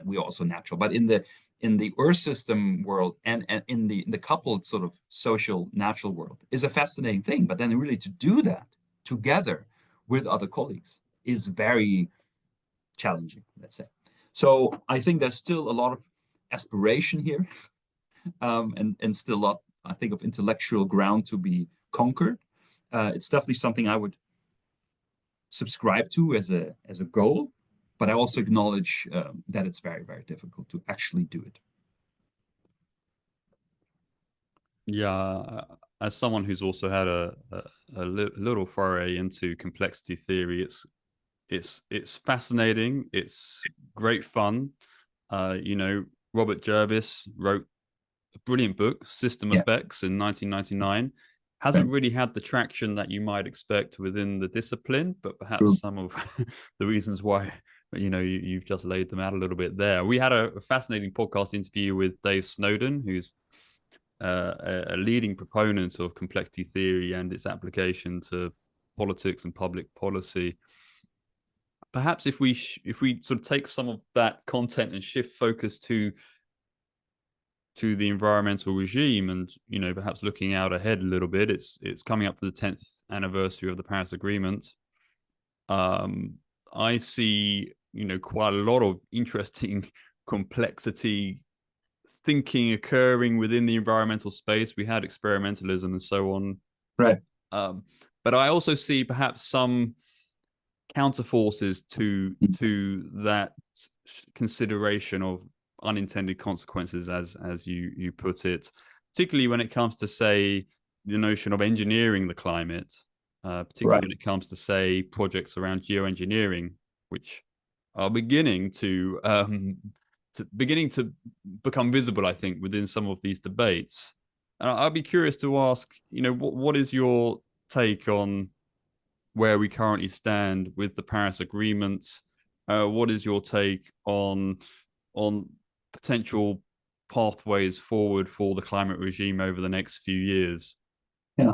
we also natural, but in the Earth system world and in the coupled sort of social natural world is a fascinating thing. But then really to do that together with other colleagues is very challenging, let's say. So I think there's still a lot of aspiration here, and still a lot, I think, of intellectual ground to be conquered. It's definitely something I would subscribe to as a goal, but I also acknowledge that it's very, very difficult to actually do it. Yeah, as someone who's also had a little foray into complexity theory, it's fascinating. It's great fun. Robert Jervis wrote a brilliant book, System Effects, in 1999. Hasn't really had the traction that you might expect within the discipline, but perhaps some of the reasons why, you've just laid them out a little bit there. We had a fascinating podcast interview with Dave Snowden, who's a leading proponent of complexity theory and its application to politics and public policy. Perhaps if we sort of take some of that content and shift focus to the environmental regime, and perhaps looking out ahead a little bit, it's coming up to the 10th anniversary of the Paris Agreement. I see quite a lot of interesting complexity thinking occurring within the environmental space. We had experimentalism and so on, right? But I also see perhaps some counterforces to that consideration of unintended consequences, as you put it, particularly when it comes to, say, the notion of engineering the climate. particularly when it comes to, say, projects around geoengineering, which are beginning to become visible, I think, within some of these debates. And I'd be curious to ask, what is your take on where we currently stand with the Paris Agreement? What is your take on potential pathways forward for the climate regime over the next few years? Yeah,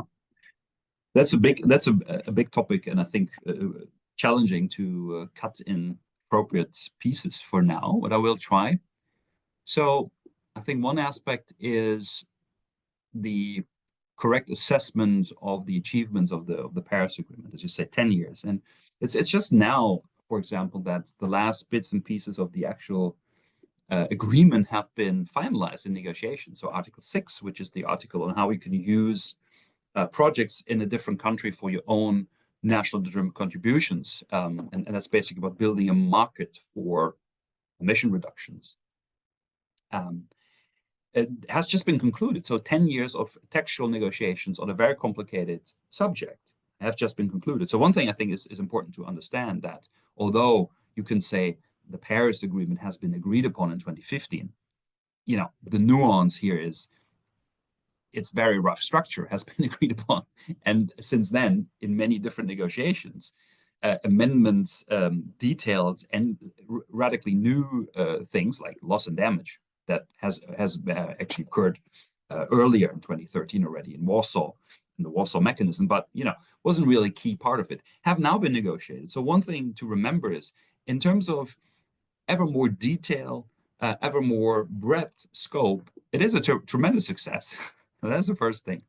that's a big topic, and I think challenging to cut in appropriate pieces for now, but I will try. So I think one aspect is the correct assessment of the achievements of the Paris Agreement, as you say, 10 years. And it's just now, for example, that the last bits and pieces of the actual agreement have been finalized in negotiations. So Article 6, which is the article on how we can use projects in a different country for your own national determined contributions. And that's basically about building a market for emission reductions. It has just been concluded. So 10 years of textual negotiations on a very complicated subject have just been concluded. So one thing I think is important to understand, that although you can say the Paris Agreement has been agreed upon in 2015, the nuance here is its very rough structure has been agreed upon. And since then, in many different negotiations, amendments, details, and radically new things like loss and damage that has actually occurred earlier in 2013 already in Warsaw, in the Warsaw Mechanism, but wasn't really a key part of it, have now been negotiated. So one thing to remember is, in terms of ever more detail, ever more breadth, scope, it is a tremendous success. That's the first thing.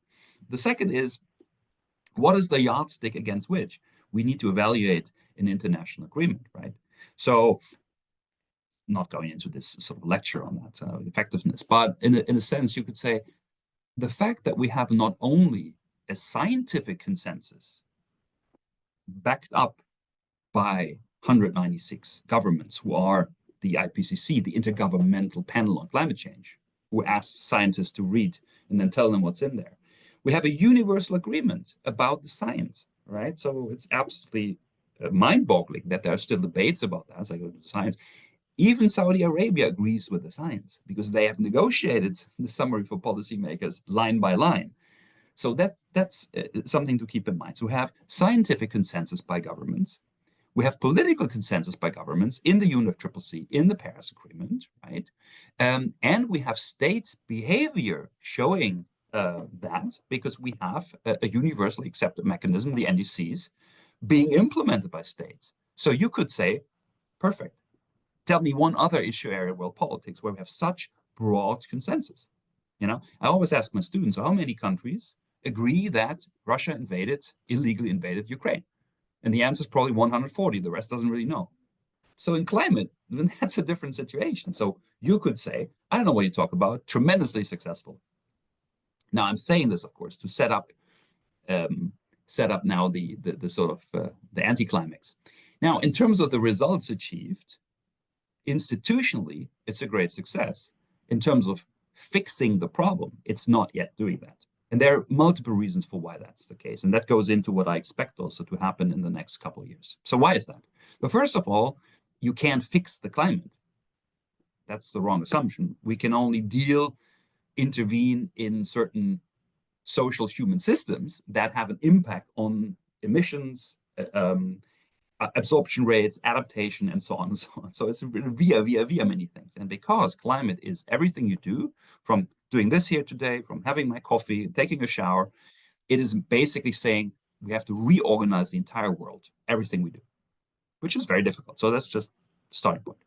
The second is, what is the yardstick against which we need to evaluate an international agreement, right? So, not going into this sort of lecture on that effectiveness, but in a sense, you could say the fact that we have not only a scientific consensus backed up by 196 governments who are the IPCC, the Intergovernmental Panel on Climate Change, who asks scientists to read and then tell them what's in there. We have a universal agreement about the science, right? So it's absolutely mind-boggling that there are still debates about that as I go to the science. Even Saudi Arabia agrees with the science because they have negotiated the summary for policymakers line by line. So that's something to keep in mind. So we have scientific consensus by governments. We have political consensus by governments in the UNFCCC, in the Paris Agreement, right? And we have state behavior showing that, because we have a universally accepted mechanism, the NDCs, being implemented by states. So you could say, perfect. Tell me one other issue area, world politics, where we have such broad consensus. I always ask my students, how many countries agree that Russia illegally invaded Ukraine? And the answer is probably 140. The rest doesn't really know. So in climate, then that's a different situation. So you could say, I don't know what you talk about, tremendously successful. Now I'm saying this, of course, to set up now the sort of the anticlimax. Now, in terms of the results achieved, institutionally, it's a great success. In terms of fixing the problem, it's not yet doing that. And there are multiple reasons for why that's the case. And that goes into what I expect also to happen in the next couple of years. So why is that? But first of all, you can't fix the climate. That's the wrong assumption. We can only intervene in certain social human systems that have an impact on emissions, absorption rates, adaptation, and so on and so on. So it's via many things. And because climate is everything you do, from doing this here today, from having my coffee, taking a shower, it is basically saying we have to reorganize the entire world, everything we do, which is very difficult. So that's just the starting point.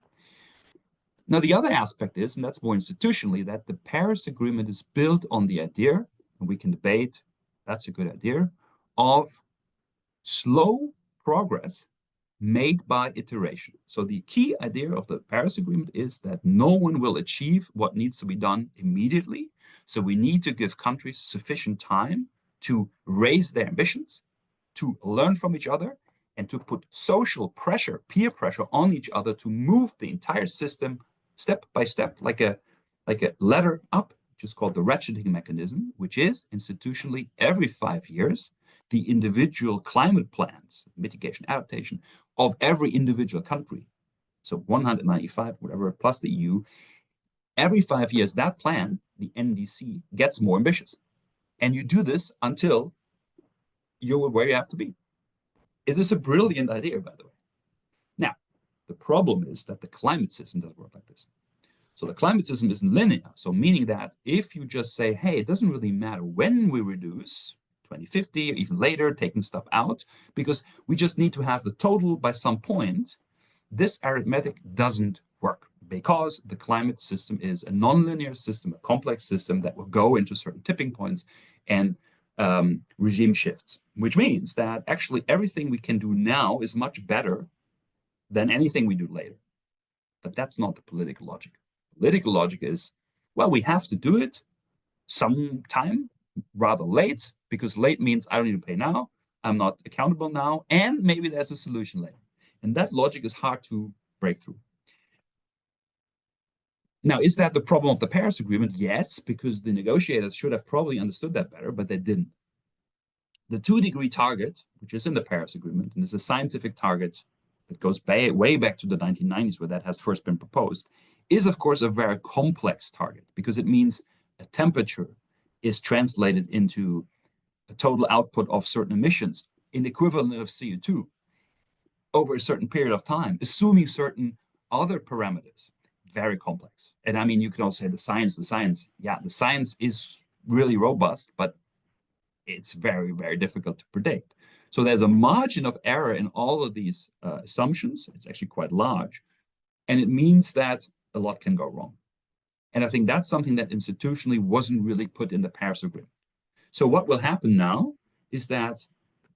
Now, the other aspect is, and that's more institutionally, that the Paris Agreement is built on the idea, and we can debate, that's a good idea, of slow progress made by iteration. So the key idea of the Paris Agreement is that no one will achieve what needs to be done immediately. So we need to give countries sufficient time to raise their ambitions, to learn from each other, and to put social pressure, peer pressure on each other to move the entire system step by step, like a ladder up, which is called the ratcheting mechanism, which is institutionally every 5 years, the individual climate plans, mitigation, adaptation of every individual country, so 195, whatever, plus the EU, every 5 years, that plan, the NDC, gets more ambitious. And you do this until you're where you have to be. It is a brilliant idea, by the way. Now, the problem is that the climate system doesn't work like this. So the climate system isn't linear. So meaning that if you just say, hey, it doesn't really matter when we reduce, 2050 or even later, taking stuff out, because we just need to have the total by some point, this arithmetic doesn't work because the climate system is a nonlinear system, a complex system that will go into certain tipping points and regime shifts, which means that actually everything we can do now is much better than anything we do later. But that's not the political logic. Political logic is, well, we have to do it sometime, rather late, because late means I don't need to pay now, I'm not accountable now, and maybe there's a solution later. And that logic is hard to break through. Now, is that the problem of the Paris Agreement? Yes, because the negotiators should have probably understood that better, but they didn't. The 2-degree target, which is in the Paris Agreement, and is a scientific target that goes way back to the 1990s where that has first been proposed, is of course a very complex target because it means a temperature is translated into a total output of certain emissions in the equivalent of CO2 over a certain period of time, assuming certain other parameters. Very complex. And I mean, you can also say the science. Yeah, the science is really robust, but it's very, very difficult to predict. So there's a margin of error in all of these assumptions. It's actually quite large. And it means that a lot can go wrong. And I think that's something that institutionally wasn't really put in the Paris Agreement. So what will happen now is that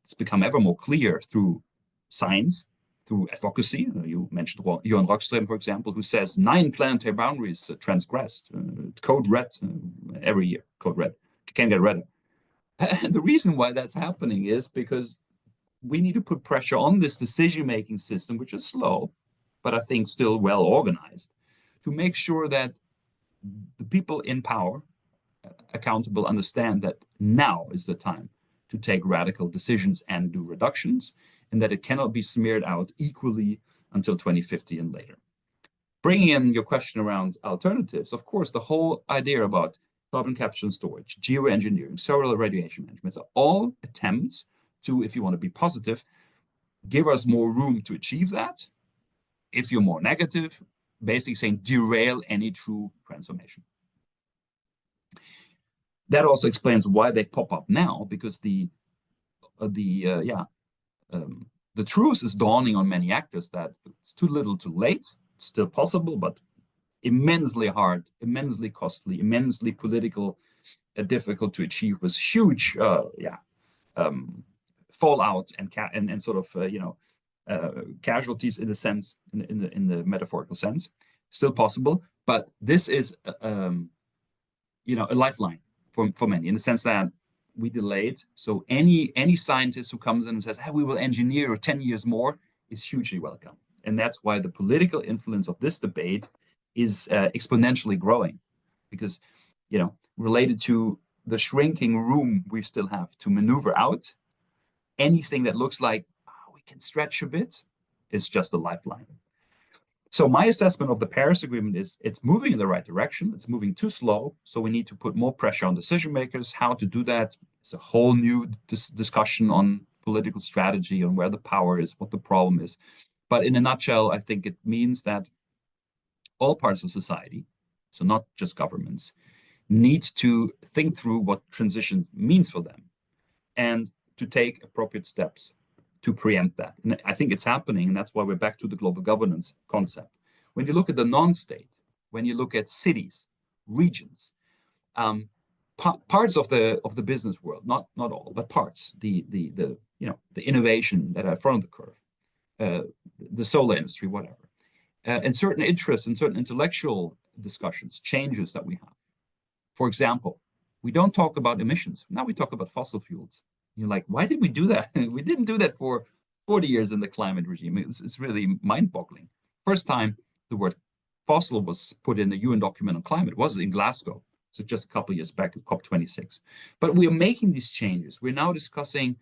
it's become ever more clear through science, through advocacy. You mentioned Johan Rockström, for example, who says 9 planetary boundaries transgressed, code red every year, code red, can't get redder. And the reason why that's happening is because we need to put pressure on this decision-making system, which is slow, but I think still well organized, to make sure that the people in power, accountable, understand that now is the time to take radical decisions and do reductions, and that it cannot be smeared out equally until 2050 and later. Bringing in your question around alternatives, of course, the whole idea about carbon capture and storage, geoengineering, solar radiation management, are all attempts to, if you want to be positive, give us more room to achieve that. If you're more negative, basically saying derail any true transformation. That also explains why they pop up now, because the truth is dawning on many actors that it's too little too late. It's still possible, but immensely hard, immensely costly, immensely political, difficult to achieve, with huge fallout and sort of casualties in a sense, in the metaphorical sense. Still possible, but this is a lifeline for many, in the sense that we delayed. So any scientist who comes in and says, hey, we will engineer 10 years more, is hugely welcome. And that's why the political influence of this debate is exponentially growing, because, related to the shrinking room we still have to maneuver out, anything that looks like we can stretch a bit is just a lifeline. So my assessment of the Paris Agreement is it's moving in the right direction. It's moving too slow. So we need to put more pressure on decision makers. How to do that is a whole new discussion on political strategy, on where the power is, what the problem is. But in a nutshell, I think it means that all parts of society, so not just governments, need to think through what transition means for them and to take appropriate steps to preempt that. And I think it's happening, and that's why we're back to the global governance concept. When you look at the non-state, when you look at cities, regions, parts of the business world, not all, but parts, the innovation that are in front of the curve, the solar industry, whatever, and certain interests and certain intellectual discussions, changes that we have. For example, we don't talk about emissions. Now we talk about fossil fuels. You're like, why did we do that? We didn't do that for 40 years in the climate regime. It's really mind-boggling. First time the word fossil was put in the UN document on climate was in Glasgow. So just a couple of years back at COP26. But we are making these changes. We're now discussing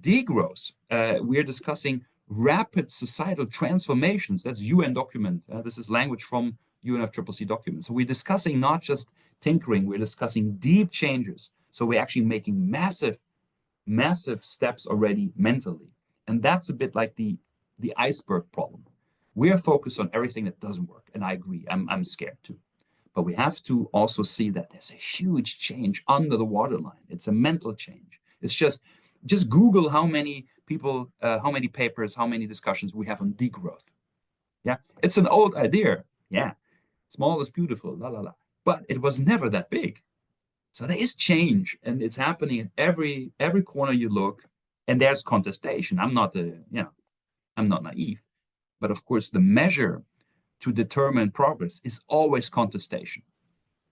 degrowth. We're discussing rapid societal transformations. That's UN document. This is language from UNFCCC documents. So we're discussing not just tinkering, we're discussing deep changes. So we're actually making massive steps already mentally. And that's a bit like the iceberg problem. We're focused on everything that doesn't work. And I agree, I'm scared too. But we have to also see that there's a huge change under the waterline. It's a mental change. It's just Google how many people, how many papers, how many discussions we have on degrowth. Yeah, it's an old idea. Yeah, small is beautiful, la la la. But it was never that big. So there is change, and it's happening at every corner you look, and there's contestation. I'm not naive, but of course the measure to determine progress is always contestation.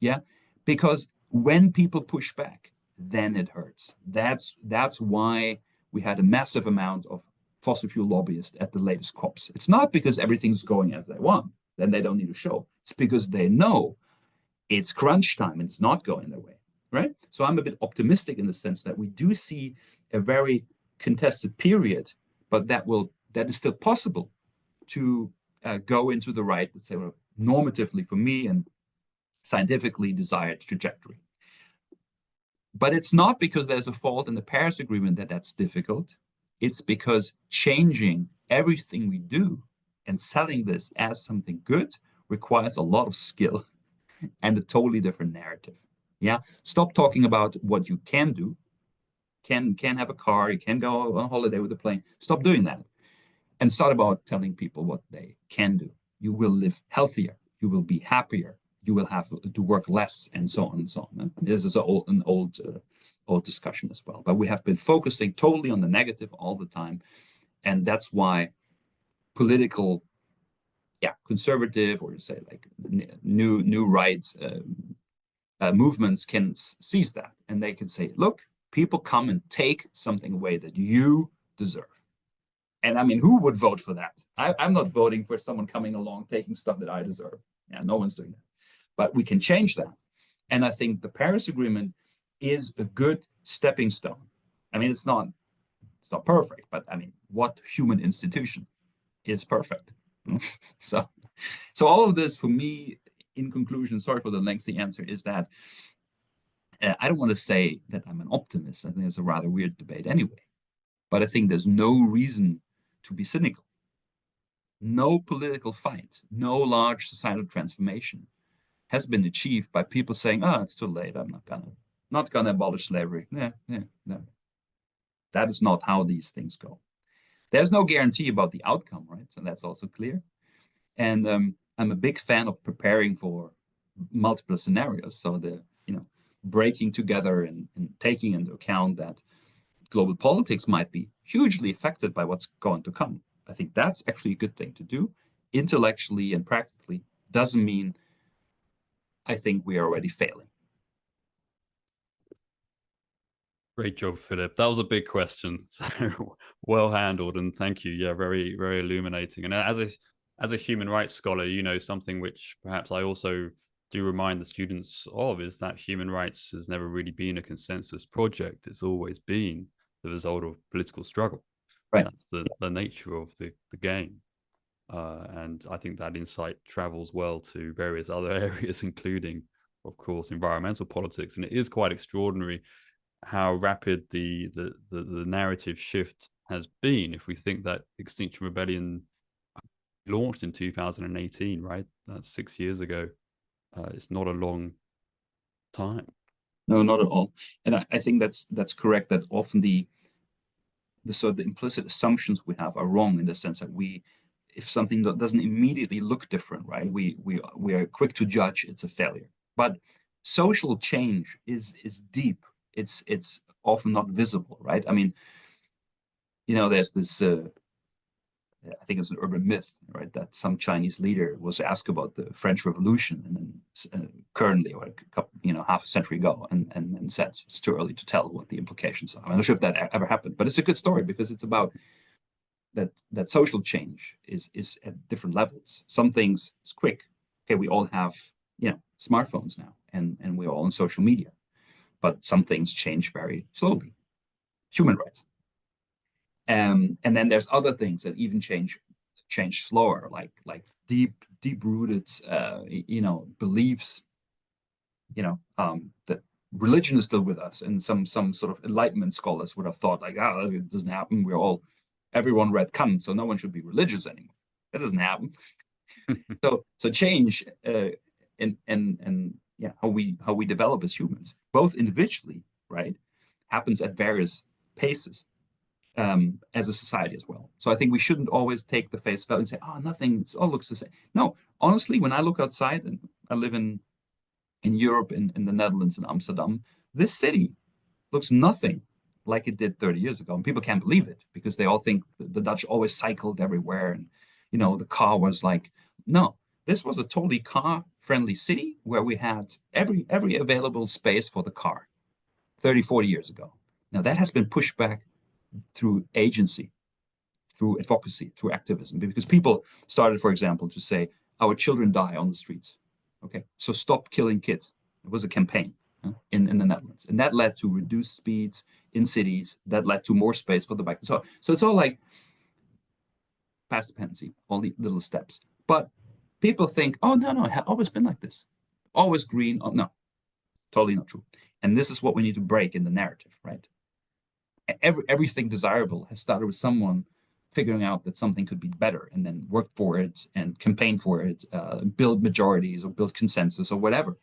Yeah, because when people push back, then it hurts. That's why we had a massive amount of fossil fuel lobbyists at the latest COPs. It's not because everything's going as they want, then they don't need to show. It's because they know it's crunch time and it's not going their way, right? So I'm a bit optimistic in the sense that we do see a very contested period, but that is still possible to go into the right, let's say, normatively for me and scientifically desired trajectory. But it's not because there's a fault in the Paris Agreement that that's difficult. It's because changing everything we do and selling this as something good requires a lot of skill and a totally different narrative. Yeah, stop talking about what you can do. Can have a car, you can go on holiday with a plane. Stop doing that. And start about telling people what they can do. You will live healthier, you will be happier, you will have to work less, and so on and so on. And this is an old discussion as well. But we have been focusing totally on the negative all the time. And that's why political, conservative, or you say like new rights movements can seize that. And they can say, look, people come and take something away that you deserve. And I mean, who would vote for that? I'm not voting for someone coming along taking stuff that I deserve. Yeah, no one's doing that. But we can change that. And I think the Paris Agreement is a good stepping stone. I mean, it's not perfect, but I mean, what human institution is perfect? So all of this for me, in conclusion, sorry for the lengthy answer, is that I don't want to say that I'm an optimist. I think it's a rather weird debate anyway. But I think there's no reason to be cynical. No political fight, no large societal transformation has been achieved by people saying, it's too late, I'm not gonna abolish slavery. No. That is not how these things go. There's no guarantee about the outcome, right? So that's also clear. And I'm a big fan of preparing for multiple scenarios. So breaking together and taking into account that global politics might be hugely affected by what's going to come. I think that's actually a good thing to do. Intellectually and practically doesn't mean I think we are already failing. Great job, Philip. That was a big question. So well handled, and thank you. Yeah, very, very illuminating. And as a human rights scholar, something which perhaps I also do remind the students of is that human rights has never really been a consensus project. It's always been the result of political struggle. Right. That's the nature of the game. And I think that insight travels well to various other areas, including, of course, environmental politics. And it is quite extraordinary how rapid the narrative shift has been. If we think that Extinction Rebellion launched in 2018, right? That's 6 years ago. It's not a long time. No, not at all. And I think that's correct, that often the sort of the implicit assumptions we have are wrong, in the sense that if something doesn't immediately look different, right, we are quick to judge it's a failure. But social change is deep. It's often not visible, right? I mean, there's this I think it's an urban myth, right, that some Chinese leader was asked about the French Revolution, and then currently, or half a century ago, and said it's too early to tell what the implications are. I'm not sure if that ever happened, but it's a good story because it's about that social change is at different levels. Some things is quick. Okay, we all have smartphones now, and we're all on social media, but some things change very slowly. Human rights. And then there's other things that even change slower, like deep rooted beliefs, that religion is still with us. And some sort of Enlightenment scholars would have thought like, oh, it doesn't happen. Everyone read Kant, so no one should be religious anymore. That doesn't happen. So change and yeah, how we develop as humans, both individually, right, happens at various paces, as a society as well. So I think we shouldn't always take the face value and say, oh, nothing, it all looks the same. No, honestly, when I look outside, and I live in Europe, in the Netherlands, in Amsterdam, this city looks nothing like it did 30 years ago. And people can't believe it because they all think the Dutch always cycled everywhere. And, the car was like, no, this was a totally car-friendly city where we had every available space for the car 30, 40 years ago. Now that has been pushed back through agency, through advocacy, through activism, because people started, for example, to say, our children die on the streets. Okay, so stop killing kids. It was a campaign in the Netherlands. And that led to reduced speeds in cities, that led to more space for the bike. So it's all like past dependency, all the little steps. But people think, oh, no, it has always been like this. Always green. Oh, no, totally not true. And this is what we need to break in the narrative, right? Everything desirable has started with someone figuring out that something could be better and then work for it and campaign for it, build majorities or build consensus or whatever.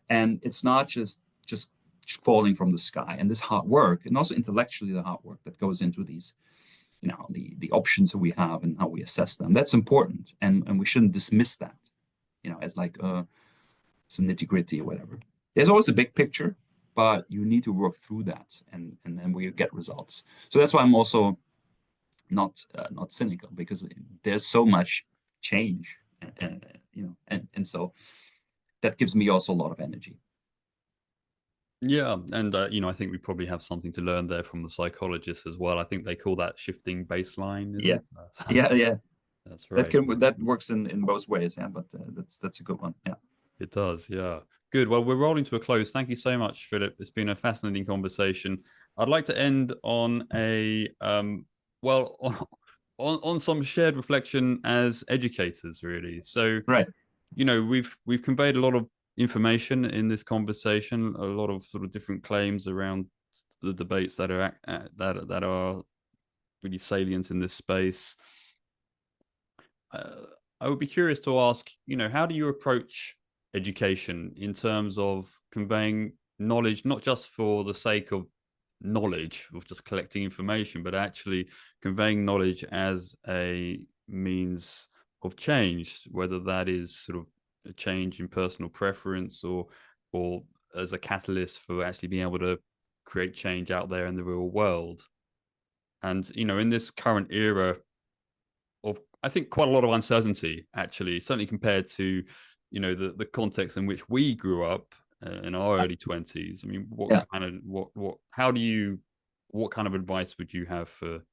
And it's not just falling from the sky. And this hard work, and also intellectually the hard work that goes into these, the options that we have and how we assess them, that's important. And we shouldn't dismiss that, as like some nitty gritty or whatever. There's always a big picture, but you need to work through that, and then we get results. So that's why I'm also not cynical, because there's so much change, and so that gives me also a lot of energy. Yeah, and I think we probably have something to learn there from the psychologists as well. I think they call that shifting baseline. Yeah, yeah, that's right. That works in both ways. Yeah, but that's a good one. Yeah, it does. Yeah, good. Well, we're rolling to a close. Thank you so much, Philip. It's been a fascinating conversation. I'd like to end on a on some shared reflection as educators, really. So, right. We've conveyed a lot of information in this conversation, a lot of sort of different claims around the debates that are that are really salient in this space. I would be curious to ask, how do you approach education in terms of conveying knowledge, not just for the sake of knowledge, of just collecting information, but actually conveying knowledge as a means of change, whether that is sort of a change in personal preference or as a catalyst for actually being able to create change out there in the real world. And, in this current era of, I think, quite a lot of uncertainty, actually, certainly compared to, the context in which we grew up in our early 20s. I mean, what kind of advice would you have for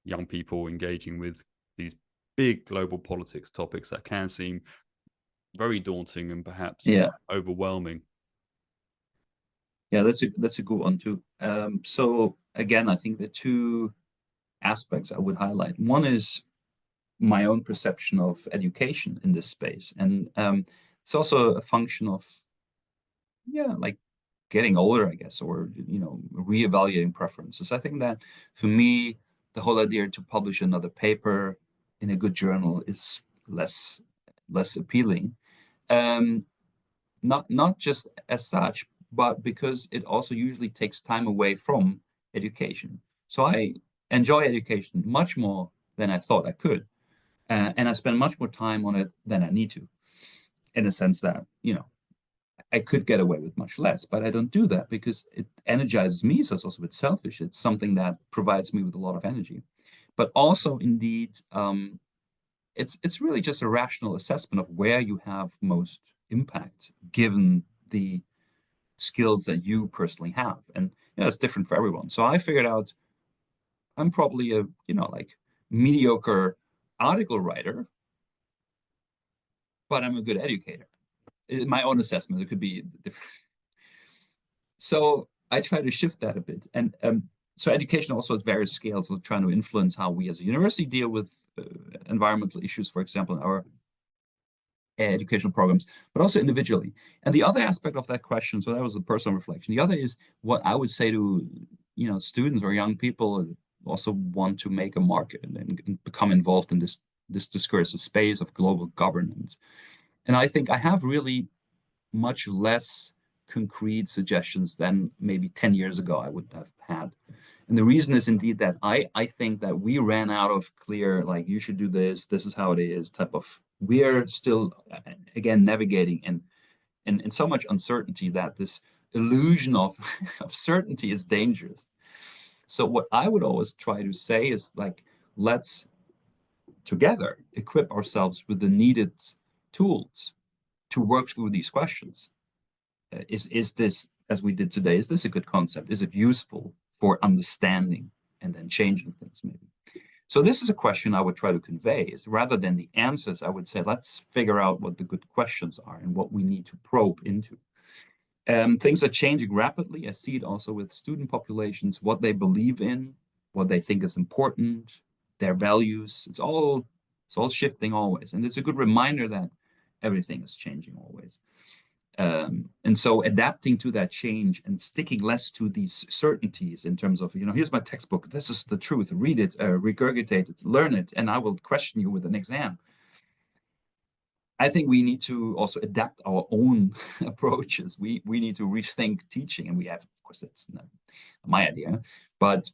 young people engaging with these big global politics topics that can seem very daunting and perhaps overwhelming? Yeah, that's a good one too. So again, I think the two aspects I would highlight. One is my own perception of education in this space, and it's also a function of like getting older, I guess, or reevaluating preferences. I think that for me, the whole idea to publish another paper in a good journal is less appealing. Not just as such, but because it also usually takes time away from education. So I enjoy education much more than I thought I could. And I spend much more time on it than I need to, in a sense that, I could get away with much less, but I don't do that because it energizes me. So it's also a bit selfish. It's something that provides me with a lot of energy. But also, indeed, it's really just a rational assessment of where you have most impact, given the skills that you personally have. And it's different for everyone. So I figured out I'm probably a, like mediocre article writer, but I'm a good educator. My own assessment, it could be different. So I try to shift that a bit. And So education also at various scales is trying to influence how we as a university deal with environmental issues, for example, in our educational programs, but also individually. And the other aspect of that question, so that was a personal reflection. The other is what I would say to students or young people who also want to make a market and become involved in this discursive space of global governance. And I think I have really much less concrete suggestions than maybe 10 years ago I would have had. And the reason is indeed that I think that we ran out of clear, like, you should do this is how it is type of, we're still, again, navigating in so much uncertainty that this illusion of certainty is dangerous. So what I would always try to say is, like, let's together equip ourselves with the needed tools to work through these questions. Is this, as we did today, is this a good concept? Is it useful for understanding and then changing things maybe? So this is a question I would try to convey, is rather than the answers, I would say, let's figure out what the good questions are and what we need to probe into. Things are changing rapidly. I see it also with student populations, what they believe in, what they think is important, their values. It's all shifting always. And it's a good reminder that everything is changing always. And so adapting to that change and sticking less to these certainties in terms of, here's my textbook, this is the truth, read it, regurgitate it, learn it, and I will question you with an exam. I think we need to also adapt our own approaches. We need to rethink teaching, and we have, of course, that's not my idea, but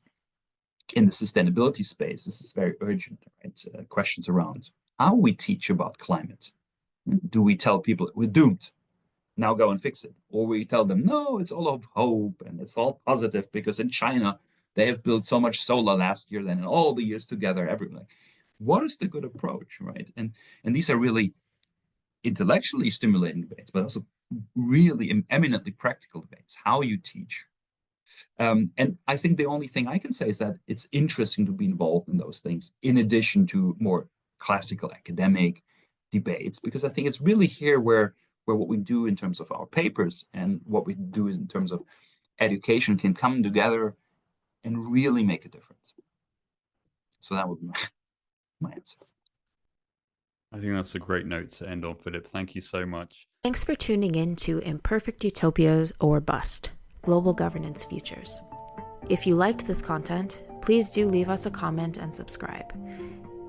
in the sustainability space, this is very urgent, right? Questions around how we teach about climate. Do we tell people we're doomed? Now go and fix it. Or we tell them, no, it's all of hope and it's all positive because in China, they have built so much solar last year, then in all the years together, everything. What is the good approach, right? And these are really intellectually stimulating debates, but also really eminently practical debates, how you teach. And I think the only thing I can say is that it's interesting to be involved in those things, in addition to more classical academic debates, because I think it's really here where what we do in terms of our papers and what we do in terms of education can come together and really make a difference. So that would be my answer. I think that's a great note to end on, Philipp. Thank you so much. Thanks for tuning in to Imperfect Utopias or Bust, Global Governance Futures. If you liked this content, please do leave us a comment and subscribe.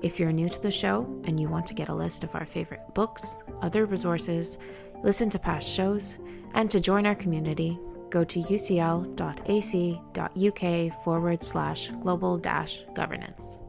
If you're new to the show and you want to get a list of our favorite books, other resources, listen to past shows, and to join our community, go to ucl.ac.uk/global-governance.